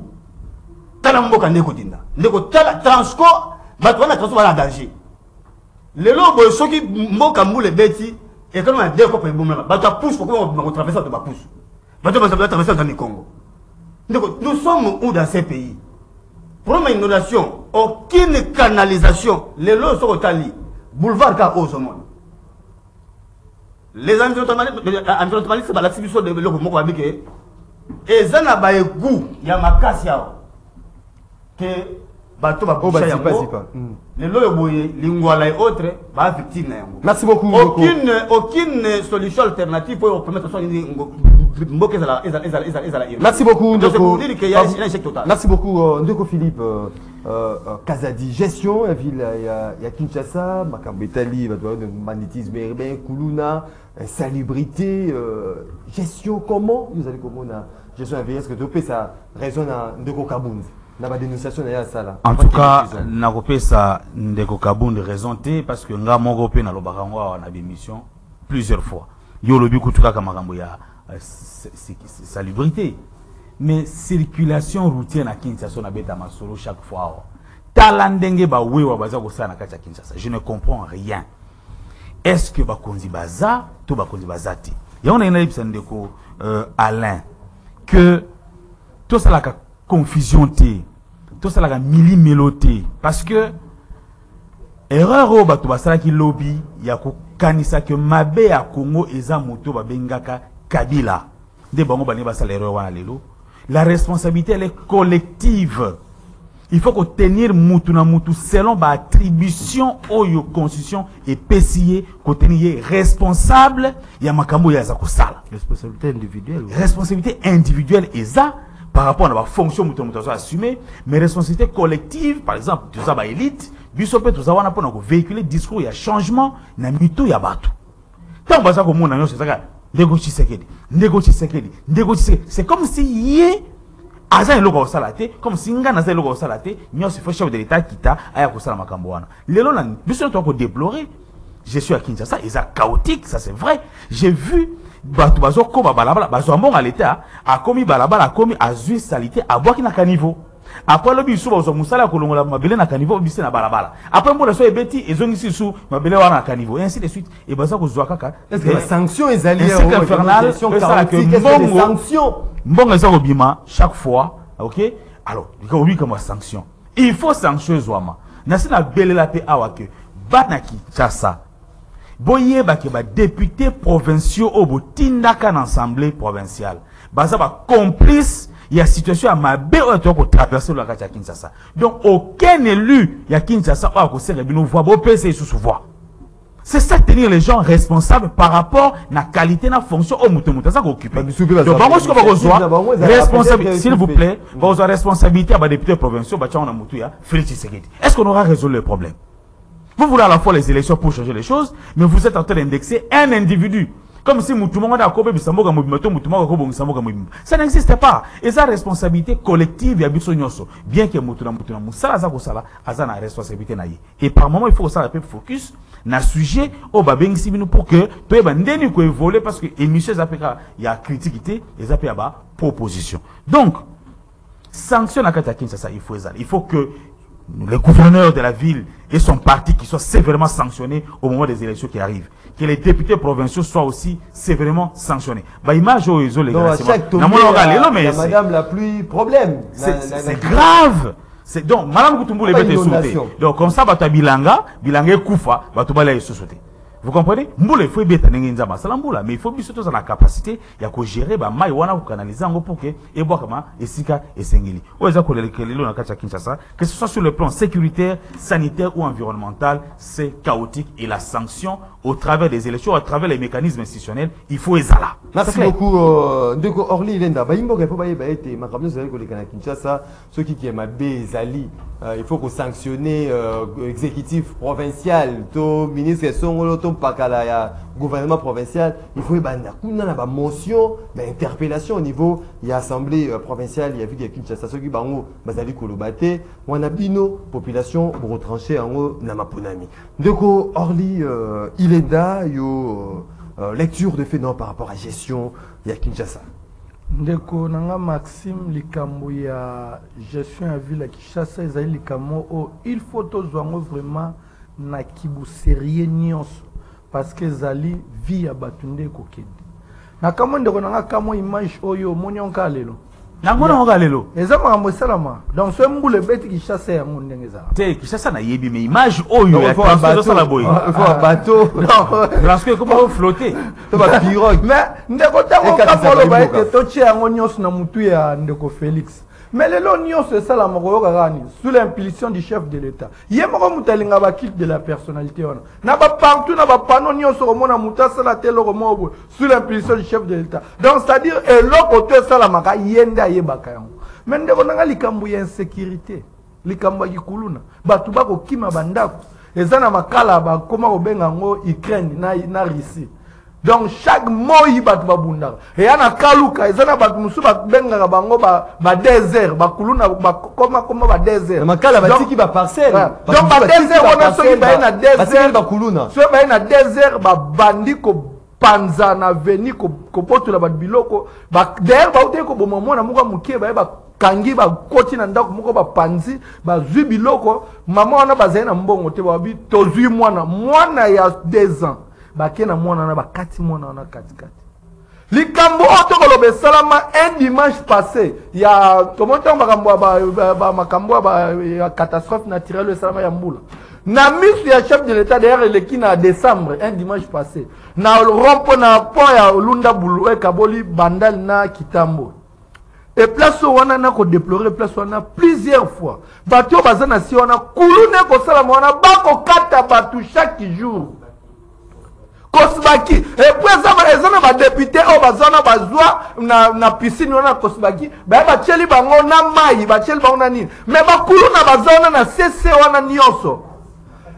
Tala mboka ndeko dinda. Ndeko tala transco bato wana transco wana danger. Lelo boy soki mboka mbule beti et quand on a deux copains bomba bato pousse pour qu'on traverse de ba pousse. Bato va traverser dans le Congo. Ndeko nous sommes où dans ces pays? Première inondation, aucune canalisation. Lelo soko tali boulevard ka Ozomon. Les environnementalistes ba la sibiso de loko moko babike ezana ba egu ya makasi yao que bato ba boucha yango le loyo boye lingwala et autres ba victime na yango. Merci beaucoup. Aucune solution alternative pour permettre ça mboke za la. Merci beaucoup Ndeko. Merci beaucoup Ndeko Philippe Kazadi. Gestion la ville ya Kinshasa, Makambetali, magnétisme urbain, Kuluna, insalubrité, gestion comment vous allez comment na gestion est-ce que tu peux ça résonne Ndeko Kabund. En tout cas, na ça Ndeko Kabund raison parce que nga moko pe na lobakango na émission plusieurs fois. Yo lobi kutuka kamakambo ya salubrité. Mais circulation routière na Kinshasa na beta masolo chaque fois. Talandenge ba wewa baza ko sana kati ya Kinshasa. Je ne comprends rien. Est-ce que bakonzi baza to bakonzi bazati? Et on a une épisode Alain que tout ça la confusion tout ça la mili-méloté parce que erreur au bato basala ki lobby ya ko kanisa que mabe ya Congo eza moto babengaka Kabila de bango bani basala erreur wana lelo. La responsabilité elle est collective. Il faut qu'on tenir mutu na mutu selon ba attribution oyo constitution et PCA ko tenir responsable ya makambo ya za kosala. Responsabilité individuelle. Responsabilité individuelle eza par rapport à la fonction mutu assumer, mais responsabilité collective par exemple tu za ba élite biso pe tu za wana pona ko véhiculer discours ya changement na mitu ya bato. Tant baza ko mona nyo c'est ça c'est comme si yé aza eloko au salate comme si nga naza eloko au salate nyo se fait chef de l'état kita aya ko sala makambo wana lelo na biso to ko déplorer. Je suis à Kinshasa et ça chaotique, ça c'est vrai. J'ai vu bato bazo ko balabala bazo mbonga l'état a commis balabala a commis azui salité a boaki na caniveau. Après le biso bazo musala ko longola mabele na caniveau bise na balabala. Après mbo so ebeti ezongisi su mabele wana na caniveau et ainsi de suite et baza ko zwa kaka. Est-ce que la sanction est alliée aux sanctions mbonga ça ko bima chaque fois, OK? Alors, il y a comme sanction. Il faut sanctionner Zouama. Nasina belela pe awake banaki chasa. Boye bake ba député provinciaux au botindaka na assemblée provinciale. Baza ba complice il y a situation à mabe o to ko traverser le kacha Kinshasa. Donc aucun élu ya Kinshasa a ko sere bino voix bo PC sous voix. C'est ça tenir les gens responsables par rapport à la qualité de la fonction au mouton ça occupé. Donc responsabilité s'il vous plaît, vos responsabilités à député provinciaux ba on a moutou ya Félix Tshisekedi. Est-ce qu'on aura résolu le problème? Vous voulez à la fois les élections pour changer les choses, mais vous êtes en train d'indexer un individu. Comme si ça n'existe pas. Et ça responsabilité collective ya biso nyoso. Bien que mutuna musala za kosala azana responsabilité na ye. Et par moment il faut ça un focus na sujet au babengisi bino pour que to eba ndeni ko évoluer parce que émission zapeka ya critiquité et zapeka ba proposition. Donc sanction na kata Kinshasa il faut ça. Il faut que le gouverneur de la ville et son parti qui soient sévèrement sanctionnés au moment des élections qui arrivent. Que les députés provinciaux soient aussi sévèrement sanctionnés. Bah, image aux les madame la pluie, problème. C'est grave. C'est donc, madame Koutoumbo les bêtes sauter. Donc, comme ça, bata bilanga koufa, batouba les sauter. Vous comprenez? Mboule faut bêta n'engenza masala mboula, mais il faut bien surtout la capacité ya ko gérer ba mai wana ko canaliser ngo pour que et bois kama esika esengeli. Oza ko lelo na kacha Kinshasa, que ce soit sur le plan sécuritaire, sanitaire ou environnemental, c'est chaotique et la sanction au travers des élections, à travers les mécanismes institutionnels, il faut ezala. Merci beaucoup Ndeko Orly Lenda. Ba imboka faut ba été makambo zali ko lekana Kinshasa, ceux qui aiment bezali, il faut qu'on sanctionner exécutif provincial, to ministre songolo to pakala ya gouvernement provincial, il faut kuna na ba motion, ba interpellation au niveau ya assemblée provinciale, il y a vu qu'il y a Kinshasa ceux qui bango bazali kolobate, wana bino population pour retrancher en na maponami. Ndeko Orly Lenda yo lecture de fait non par rapport à gestion ya Kinshasa. Ndeko nanga Maxime likambo ya gestion ya ville ya Kinshasa ezali likambo o il faut tozwango vraiment na kibu sérieux nyonso parce que ezali vie ya batunde kokende na kamo ndeko nanga kamo image oyo monionka lelo nangona ngoka lelo eza makambo esalama donc so mbule beti Kinshasa yango ndenge ezala te Kinshasa na yebi mais image oyo ya transfert la boy il faut un bateau parce que comment flotter to ba pirogue mais ndeko tango kapolo ba ete toche yango nyonso na mutu ya ndeko Félix mais lelo nyonso esalama koyoka gani sous l'impulsion du chef de l'État ye moko mutalinga ba kit de la personnalité wana na ba partout na ba panneau nyonso komona mutasa la telo komobo sous l'impulsion du chef de l'État donc c'est-à-dire eloko to esalama ka yenda yebaka yango mais ndeko nanga likambo ya insécurité likambo ya kikuluna batu bako kima bandako ezana makala ba koma kobenga ngo Ukraine na Russie. Donc chaque mot il bat babunda et ana kaluka ezana bat musu ba benga bango ba désert ba kuluna ba koma ba désert makala ba tiki ba parcelle donc ba désert on soki ba na désert ba kuluna so ba na désert ba bandi ko panza na veni ko potula ba biloko ba d'ailleurs ba uté ko bomona muka mukie ba kangi ba koti na ndako moko ba panzi ba zui biloko mama wana ba zaina mbongo te ba bi tozui mwana ya 2 ans bakena mwana na bakati mwana na kati likambo otokolobe salama un dimanche passé il y a comment on va catastrophe naturelle salama ya mbula na misu ya chef de l'état d'ailleurs le qui na décembre un dimanche passé na rompo na pont ya Lunda Bulu e Kaboli Bandal na Kitambo et place wana na ko déplorer place wana plusieurs fois bato bazana si wana kulune ko salama wana bako kata batu chaque jour Kosbaki et puis ezana ba député o bazana bazwa na piscine wana Kosbaki ba cheli bango na mai ba cheli bango na nini mais ba kuluna bazana na CC wana nyonso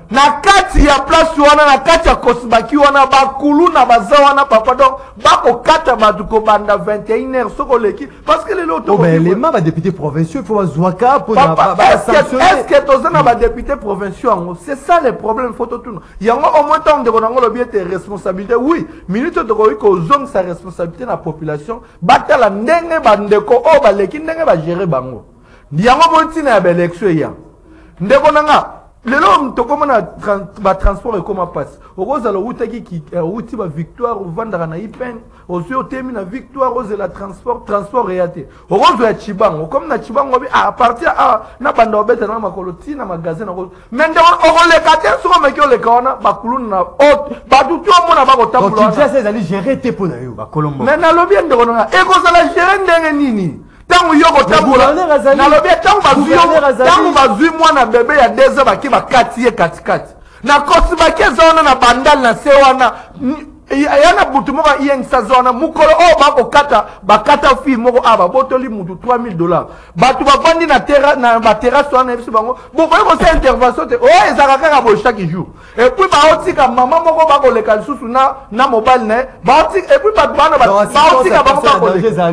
na kati ya place wana na kati ya Kosbaki wana bakuluna bazawana papa donc bako kata batu ko banda 21h soko leki parce que les autres mais les membres députés provinciaux il faut bazwaka pour est-ce que tozana ba députés provinciaux c'est ça le problème photo tout yango au moins tant de konango lobi ete responsabilité oui minute de ko zone sa responsabilité na population batala ndenge bandeko o baleki ndenge ba gérer bango yango bontina ya élection ya ndeko nanga lelo mtokomona ba transport comme passe okoza lo route qui route ba victoire vendra na ipen ozo temi na victoire ozo la transport réaté okozo ya chibango comme na chibango à partir na banda obeta na makoloti na magasin na mais ndo okole katia soko mekio le kaona bakuluna na ba tutu mona ba kotambola donc tu sais ali gérer te pona yo ba Colombo mais na lobi ndo na ekoza la gérer ndenge nini tango yoko tambola na lobi tango bazui mwana bébé ya 2 ans baki bakati kati na Kosbaki zona na bandal na sewana yana butu moko yengisa zona mukolo o bako bakata fi moko aba botoli mutu $3000 batu bavandi na terrasse wana efisi bango bokoye kosa intervention te o ezaka kaka boye chaque jour et puis baotika mama moko bakoleka lisusu na mobile na ye baotika et puis batu bana baotika bango bakoleka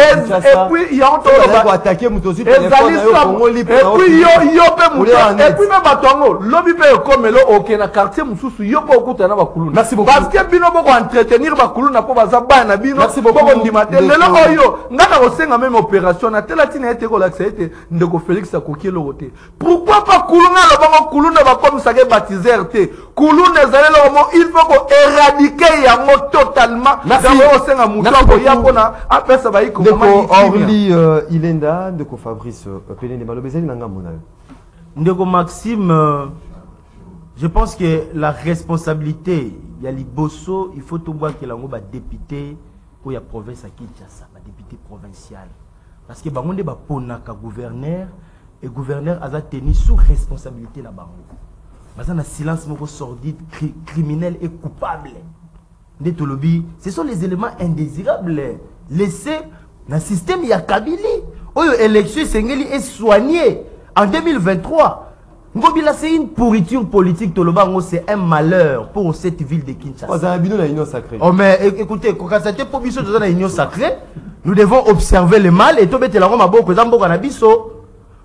et puis yango attaquer mutu aussi téléphone et puis yo pe mutu et puis même batu yango lobi pe ekomelo oke na quartier mususu yo po okuta na bakuluna merci beaucoup parce que bino boko entretenir bakuluna po baza bana bino boko ndimate lelo oyo ngaka kosenga même opération na tela tina ete ko laksa ete ndeko Félix akoki lo côté pourquoi pas kuluna lo bango kuluna ba comme ça que baptiser te kuluna ezalelo mo il faut ko éradiquer yango totalement dans kosenga mutu ko ya pona apesa ba iko ndeko Orly Ilenda ndeko Fabrice Pelende malobezeli nanga mona ndeko Maxime je pense que la responsabilité il y a Liboso, il faut tout voir que l'ango ba député ou il y a province à Kinshasa, ba député provincial. Parce que bango ba pona ka gouverneur et gouverneur a tenu sous responsabilité la bango. Parce que silence moko sordide, criminel et coupable. Ndetolobi, ce sont les éléments indésirables laissés dans le système ya Kabili. Oyo élection sengeli est soigné en 2023. Ngobila c'est une pourriture politique Tolobango, c'est un malheur pour cette ville de Kinshasa. Oh mais écoutez, quand c'était pour biso dans la union sacrée, nous devons observer le mal et tomber la Rome à beaucoup zambo canabiso.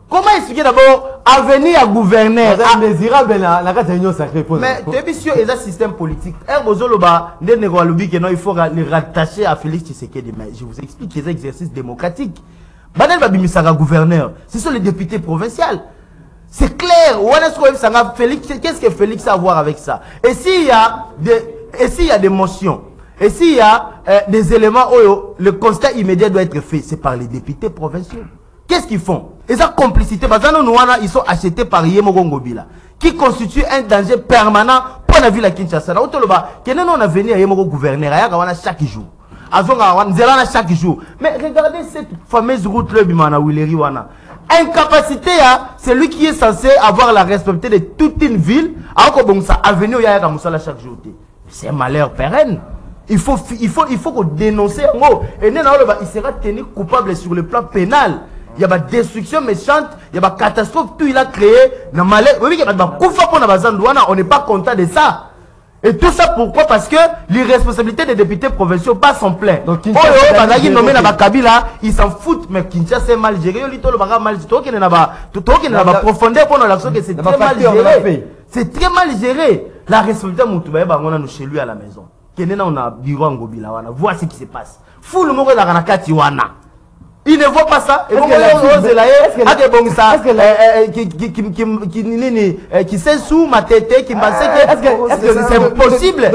Comment expliquer d'abord avenir à gouverneur indésirable la carte union sacrée pour mais tebisio est un système politique. Erbozoloba ndeko alobi que non il faut le rattacher à Félix Tshisekedi mais je vous explique les exercices démocratiques. Banel babimisaka gouverneur, ce sont les députés provinciaux. C'est clair. Qu'est-ce que Félix a à voir avec ça? Et s'il y a des motions, et s'il y a des éléments où le constat immédiat doit être fait, c'est par les députés provinciaux. Qu'est-ce qu'ils font? Et sa complicité, ils sont achetés par Yemoko Ngobila, qui constitue un danger permanent pour la ville à Kinshasa. On a venu à Yemoko gouverneur chaque jour. Chaque jour. Mais regardez cette fameuse route le Bimana Willeri Wana. Incapacité, c'est lui qui est censé avoir la responsabilité de toute une ville. Alors que bon, ça avenue chaque jour. C'est un malheur pérenne. Il faut qu'on dénonce. Et il sera tenu coupable sur le plan pénal. Il y a des destruction méchante, il y a des catastrophes, tout il a créé. On n'est pas content de ça. Et tout ça pourquoi? Parce que l'irresponsabilité des députés provinciaux passe en plein. Donc Kabila, ils s'en foutent, mais Kinshasa est mal géré. Profondeur pour l'action que c'est très mal géré. C'est très mal géré. La responsabilité on a chez lui à la maison. On a bureau en Gobila, voilà. Vois ce qui se passe. Fou le mot de la Ranakati wana. Il ne voit pas ça. Et qui sait sous ma tête, qui m'a c'est possible.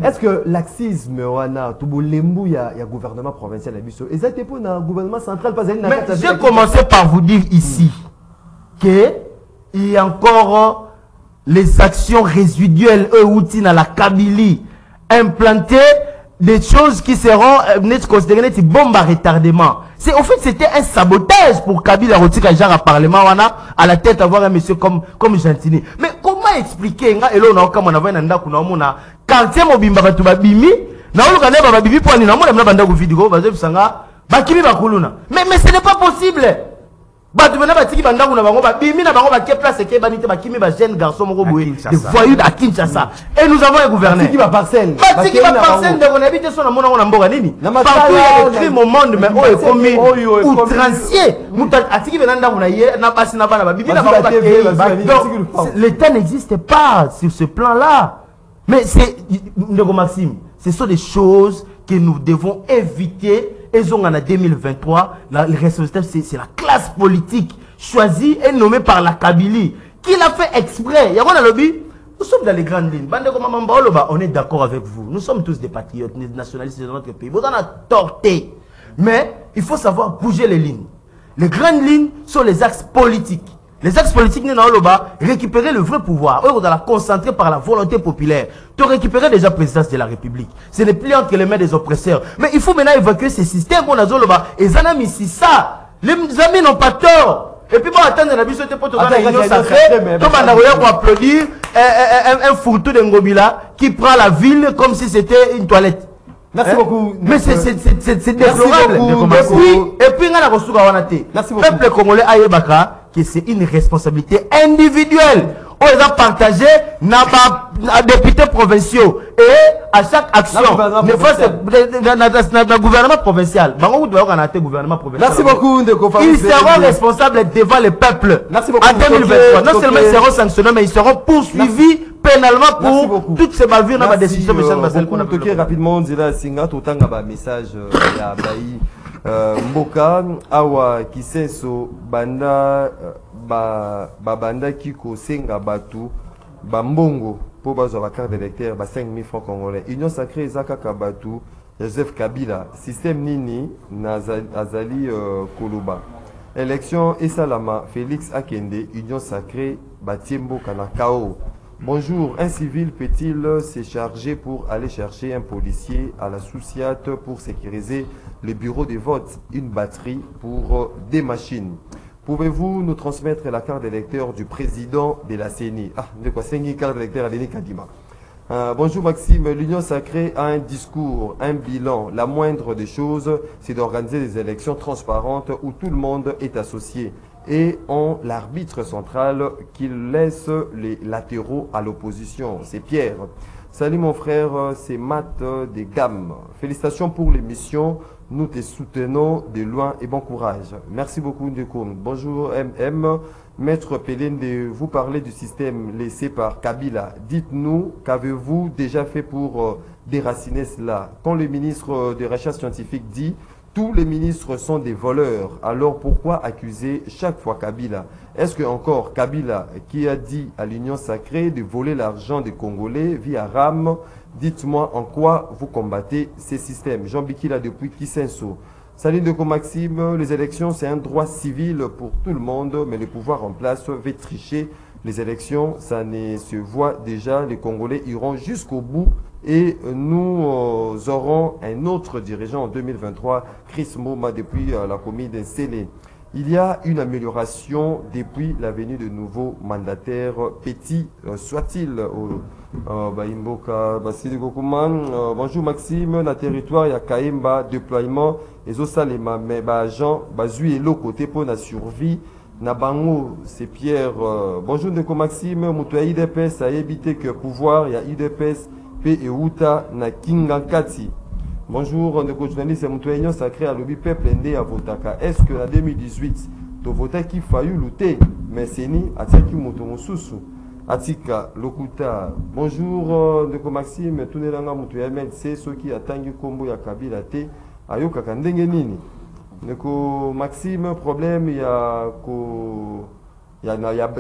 Est-ce que laxisme, il y a gouvernement provincial à Bissau, et ça était pour un gouvernement central pas. Mais j'ai commencé par vous dire ici que il y a encore les actions résiduelles, outils dans la Kabylie, implanter des choses qui seront considérées des bombes à retardement. En fait, c'était un sabotage pour Kabila Rotika genre à Parlement, à la tête avoir un monsieur comme Gentini. Mais comment expliquer, et là, on a encore mon avis, quartier Mobimba Batubabimi, na on a un baby pour nous, on a banda vidéo, mais ce n'est pas possible. Des voyous à Kinshasa. Et nous avons un gouverneur. Qui va parcelle. Partout il y a des crimes au monde, mais on est commis outrancier. L'État n'existe pas sur ce plan-là. Mais c'est, Maxime, ce sont des choses que nous devons éviter. Et en 2023, la responsabilité, c'est la classe politique choisie et nommée par la Kabylie, qui l'a fait exprès. Il y a un lobby. Nous sommes dans les grandes lignes. On est d'accord avec vous. Nous sommes tous des patriotes, des nationalistes de notre pays. Vous en avez torté. Mais il faut savoir bouger les lignes. Les grandes lignes sont les axes politiques. Les axes politiques, récupérer le vrai pouvoir. On va la concentrer par la volonté populaire. Tu récupérer déjà la présidence de la République. Ce n'est plus entre les mains des oppresseurs. Mais il faut maintenant évacuer ces systèmes. Et ça, les amis n'ont pas tort. Et puis, bon, attendre la biseau pour la réunion sacrée. Comme on a applaudir un fourre-tout de Ngobila qui prend la ville comme si c'était une toilette. Merci beaucoup. Mais c'est déplorable. Et puis, le peuple congolais Ayebaka, que c'est une responsabilité individuelle. On les a partagés dans députés provinciaux. Et à chaque action, le gouvernement provincial. Merci beaucoup. Ils seront responsables devant le peuple. Merci beaucoup. En 2023. Non seulement ils seront sanctionnés, mais ils seront poursuivis pénalement pour toutes ces bavures dans la décision de Michel Basel. Rapidement, on dirait Singa, tout un message à Baï. Mboka awa kisenso banda banda kiko senga batu bambongo pour bazo la carte d'électeur ba 5000 francs congolais. Union sacrée ezaka kabatu Joseph Kabila système nini nazali koloba élection esalama Félix Akende Union sacrée batiembo kana kao. Bonjour, un civil peut-il se charger pour aller chercher un policier à la Souciate pour sécuriser le bureau de vote, une batterie pour des machines? Pouvez-vous nous transmettre la carte d'électeur du président de la CENI? Ah, de quoi c'est une carte d'électeur à Denis Kadima. Bonjour Maxime, l'Union sacrée a un discours, un bilan. La moindre des choses, c'est d'organiser des élections transparentes où tout le monde est associé. Et on l'arbitre central qui laisse les latéraux à l'opposition. C'est Pierre. Salut mon frère, c'est Matt des Gammes. Félicitations pour l'émission. Nous te soutenons de loin et bon courage. Merci beaucoup Ndekoum. Bonjour MM. Maître Pelende, vous parlez du système laissé par Kabila. Dites-nous, qu'avez-vous déjà fait pour déraciner cela? Quand le ministre des Recherches scientifiques dit tous les ministres sont des voleurs, alors pourquoi accuser chaque fois Kabila? Est-ce que encore Kabila qui a dit à l'Union sacrée de voler l'argent des Congolais via RAM? Dites-moi en quoi vous combattez ces systèmes. Jean Bikila depuis Kisenso. Salut de Maxime, les élections c'est un droit civil pour tout le monde, mais le pouvoir en place veut tricher les élections, ça ne se voit déjà, les Congolais iront jusqu'au bout. Et nous aurons un autre dirigeant en 2023, Chris Moma, depuis la commune d'Ensélé. Il y a une amélioration depuis la venue de nouveaux mandataires, petits soit-il. Bonjour Maxime, dans le territoire, il y a Kaimba, déploiement, et Osalema, mais Jean, Bazui et l'autre côté pour la survie. Nabango, c'est Pierre. Bonjour Ndeko Maxime, Moutoua IDPS a évité que pouvoir, il y a IDPS. P et Uta na Kingankati. Bonjour, Ndeko journaliste, c'est mon Union sacré à l'objet peuple ndé à Votaka. Est-ce que en 2018, tu votais qui faillu lutter, mais c'est ni Atiki Motomosusu, Atika Lokuta. Bonjour, Ndeko Maxime, tout le monde, c'est ceux qui attendent Kombo ya Kabila te, Ayoka Kandenge Nini. Neko Maxime, problème, il y a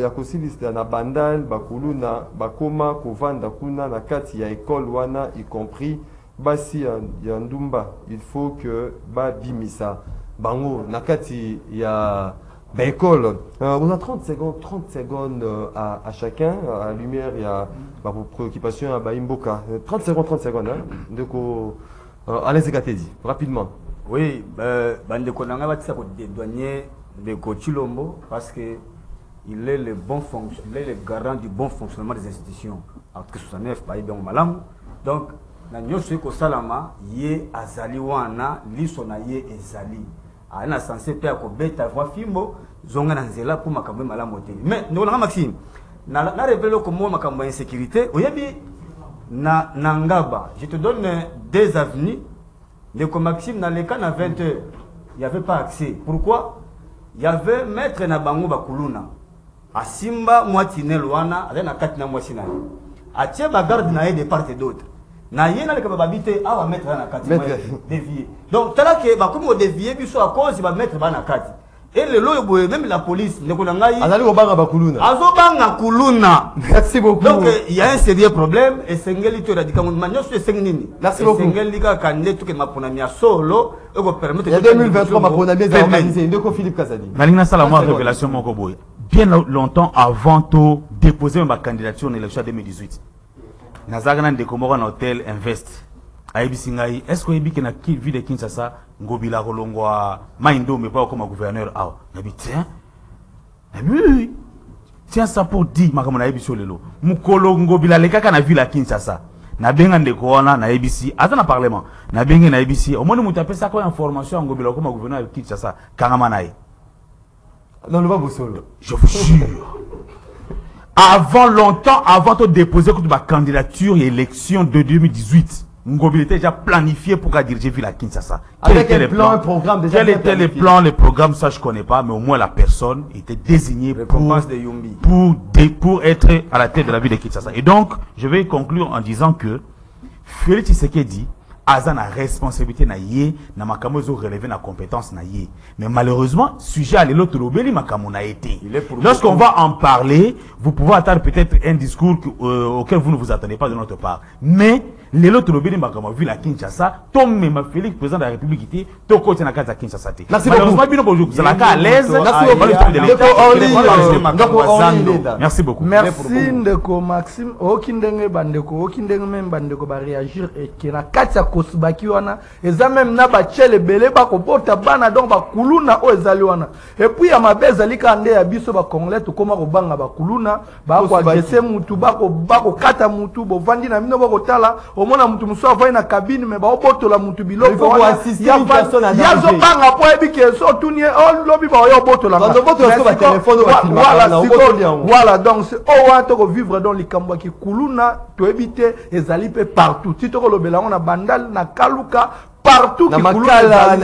kosiliste na bandal bakuluna bakoma kovanda kuna na kati ya école wana y compris basi ya ndumba. Il faut que ba bimisa bango na kati ya ba école. On a 30 secondes à chacun. À la lumière, il y a ma préoccupation à Baimboka. 30 secondes. Hein. Donc, Alain Zekatedi, rapidement. Oui, Bandeko Nanga va dédouaner de Chilombo parce que il est le garant du bon fonctionnement des institutions. Article 69, Malam. Donc, nous sommes salama ye azali wana liso na ye ezali. Ana censé faire ko beta voix fimbo zonga na nzela pour makambo malamu te. Mais nous na Maxime na révélé comme makambo insécurité oyebi na Ngaba. Je te donne des avenues. Le Maxime dans les cas à 20h, il n'y avait pas accès. Pourquoi? Il y avait maître na bango bakuluna. A Simba Mouatine Luana, à Katina Mouassina. A Tcheba garde na de part et d'autre. Na yena le kababité a mettre na Katina dévier. Donc tala que ba comme dévier biso à cause va mettre ba na Kati. Et le loyo même la police ne connaît ngai. Azali obanga bakuluna. Azobanga kuluna. Merci beaucoup. Donc il y a un sérieux problème et Sengeli to radika manyo sur Sengnini. Merci beaucoup. Sengeli ka kande to ke mapona mia solo et go permettre. Il y a 2023 mapona mia za organisé ndeko Philippe Kazadi. Nalina salama révélation moko boy. Bien longtemps avant de déposer ma candidature en élection 2018. Nazagana de Komoro en hôtel Invest. Aïbisingaï, est-ce que vous avez vu ville de Kinshasa, Ngobila Rolongwa, Maindo, mais pas comme gouverneur? Ah, tiens, oui, tiens ça pour dire, ma comme Naïbi Solelo. Mukolo Ngobila, les cas na ville à Kinshasa. Na benga de Koana, na ABC, attends, parlement. Na benga na ABC, au moins nous tapez ça comme information, Ngobila comme gouverneur de Kinshasa, Karamanaï. Non, le va solo. Je vous jure. Longtemps avant de déposer ma candidature et élection de 2018, Ngobila était déjà planifié pour diriger Ville à Kinshasa. Avec un plan, un programme déjà. Quel était le plan, le programme, ça je ne connais pas, mais au moins la personne était désignée pour être à la tête de la ville de Kinshasa. Et donc, je vais conclure en disant que Félix Tshisekedi a la responsabilité na yé, na makamozo relevé na compétence na yé. Mais malheureusement, sujet à l'autre lobeli makamo na été. Lorsqu'on va en parler, vous pouvez attendre peut-être un discours auquel vous ne vous attendez pas de notre part. Mais l'autre lobeli makamo vu la Kinshasa, Tom Mema Félix, président de la République, était to côté na kata Kinshasa. Merci beaucoup. Merci beaucoup. Merci Ndeko Maxime. Okindenge bandeko, okindenge même bandeko ba réagir et qui na kata kosubaki wana eza même na ba chele belé ba ko bota bana donc ba kuluna o ezali wana. Et puis ya mabeza lika nde ya biso ba congolais to koma ko banga ba kuluna ba ko agese mutu ba ko kata mutu bo vandi na mino ba ko tala o mona mutu muso avai na cabine me ba obotola mutu biloko wana. Il faut assister une personne à danger. Ya zo banga po ebike so tunie o lobi ba yo botola. Quand on botola so ba téléphone voilà donc c'est o wa to ko vivre dans likambo ki kuluna to ebite ezali pe partout. Si to ko lobela on a bandal na kaluka partout na makala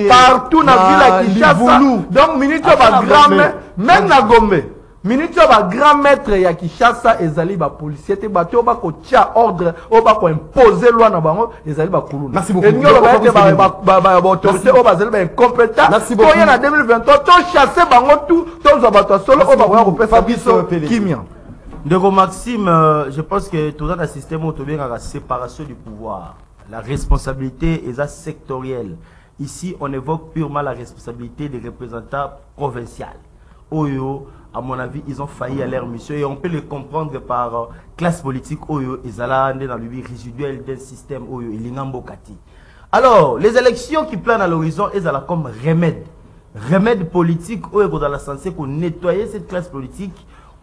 partout na ville Kinshasa. Donc minute ba grand même na Gombe minute ba grand maître ya Kinshasa ezali ba policier te bato ba ko tia ordre o ba ko imposer loi na bango ezali ba kuluna. Merci beaucoup. Et nous ba autorité o ba zeli ba incompétent. Merci beaucoup. To en 2023 to chasser bango tout to zo bato solo o ba ko pesa biso kimia. Ndeko Maxime, je pense que tout dans le système autobien à la séparation du pouvoir. La responsabilité est sectorielle. Ici, on évoque purement la responsabilité des représentants provinciaux. Oyo, à mon avis, ils ont failli à leur mission et on peut le comprendre par classe politique. Oyo, ils allaient dans le but résiduel d'un système. Oyo, il Kati. Alors, les élections qui planent à l'horizon, elles allaient comme remède. Remède politique, oyo, dans la sensée pour nettoyer cette classe politique.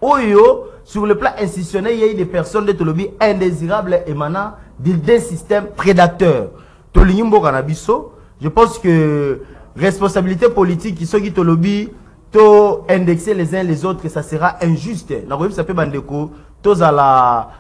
Oyo, sur le plan institutionnel, il y a eu des personnes de Tolobi indésirables émanant d'un système prédateur. Tolinimbo Kanabiso, je pense que responsabilité politique, qui sont qui Tolobi, to indexer les uns les autres, ça sera injuste. Ça peut bandeko, tous à la,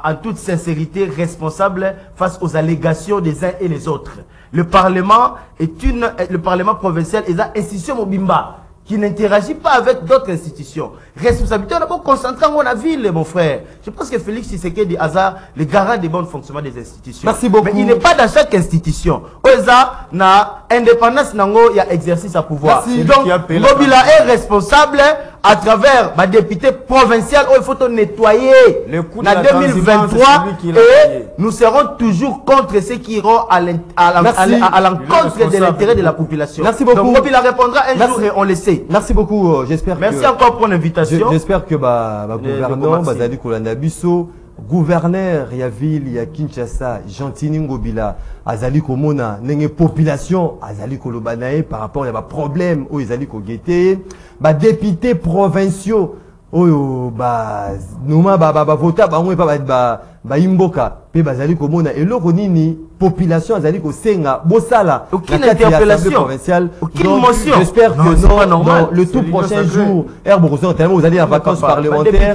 en toute sincérité, responsable face aux allégations des uns et les autres. Le Parlement est le Parlement provincial est une institution Mobimba qui n'interagit pas avec d'autres institutions. Responsabilité, on a beau concentrer en la ville, mon frère. Je pense que Félix Tshisekedi Hasard, le garant du bon fonctionnement des institutions. Merci beaucoup. Mais il n'est pas dans chaque institution. Oza na indépendance nango, il y a exercice à pouvoir. Merci. Donc, Ngobila est responsable à travers ma députée provinciale où il faut nettoyer Le coût de en la 2023 transhumance, c'est celui qui l'a et payé. nous serons toujours contre ceux qui iront à l'encontre de l'intérêt de la population. Merci beaucoup. Donc Ngobila répondra un Merci. jour et on le sait. Merci beaucoup. J'espère que... Merci encore pour l'invitation. J'espère que gouverneur bazali kolanda biso gouverneur ya ville ya Kinshasa Gentini Ngobila azali komona nenge population azali koloba nae par rapport ya ba problème o ezali ko gete ba députés provinciaux oyo ba noma ba vota bango ba imboka pe bazali komona eloko nini population azali ko senga bosala aucune interpellation provinciale. aucune Donc, motion. j'espère que dans le tout prochain jour tellement vous allez en vacances parlementaires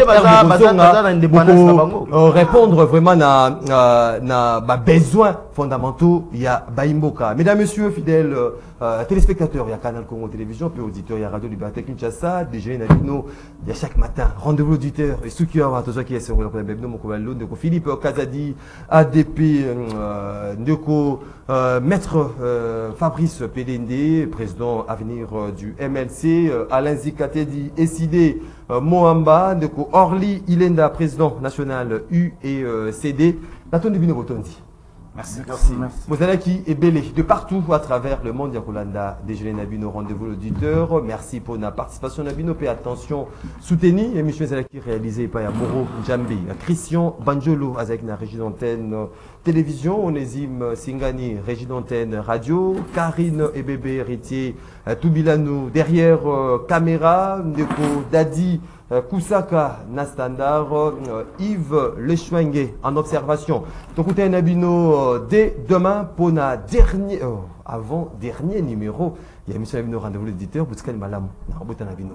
répondre vraiment na besoins fondamentaux il y a Baimboka. Mesdames, messieurs, fidèles téléspectateurs, il y a Canal Congo Télévision, puis auditeurs, il y a Radio Liberté Kinshasa, déjeuner Navino, il y a chaque matin rendez-vous auditeurs et ceux qui ont tous ceux qui sont sur le Philippe Kazadi, ADP, Ndeko, Maître Fabrice Pédende, président avenir du MLC, Alain Zikatedi, Essidé, Mohamba, Ndeko Orly, Ilenda, président national UECD, Naton Divino Botondi. Merci. Mozalaki est belé de partout à travers le monde. Yakolanda, déjeuner Nabino, rendez-vous l'auditeur. Merci pour la participation Nabino. Pay attention, soutenez émission Zalaki réalisée par Moro Njambi, Christian Banjolo, avec la régie d'antenne télévision, Onésime Singani, régie d'antenne radio, Karine et bébé héritier Toubilano, derrière caméra, Ndeko Dadi, Kusaka Nastandar, Yves Lechwenge en observation. Donc, un Nabino dès demain pour la dernier, avant dernier numéro. Il y a émission Nabino rendez-vous l'éditeur, Boutskal Malam, Nabino.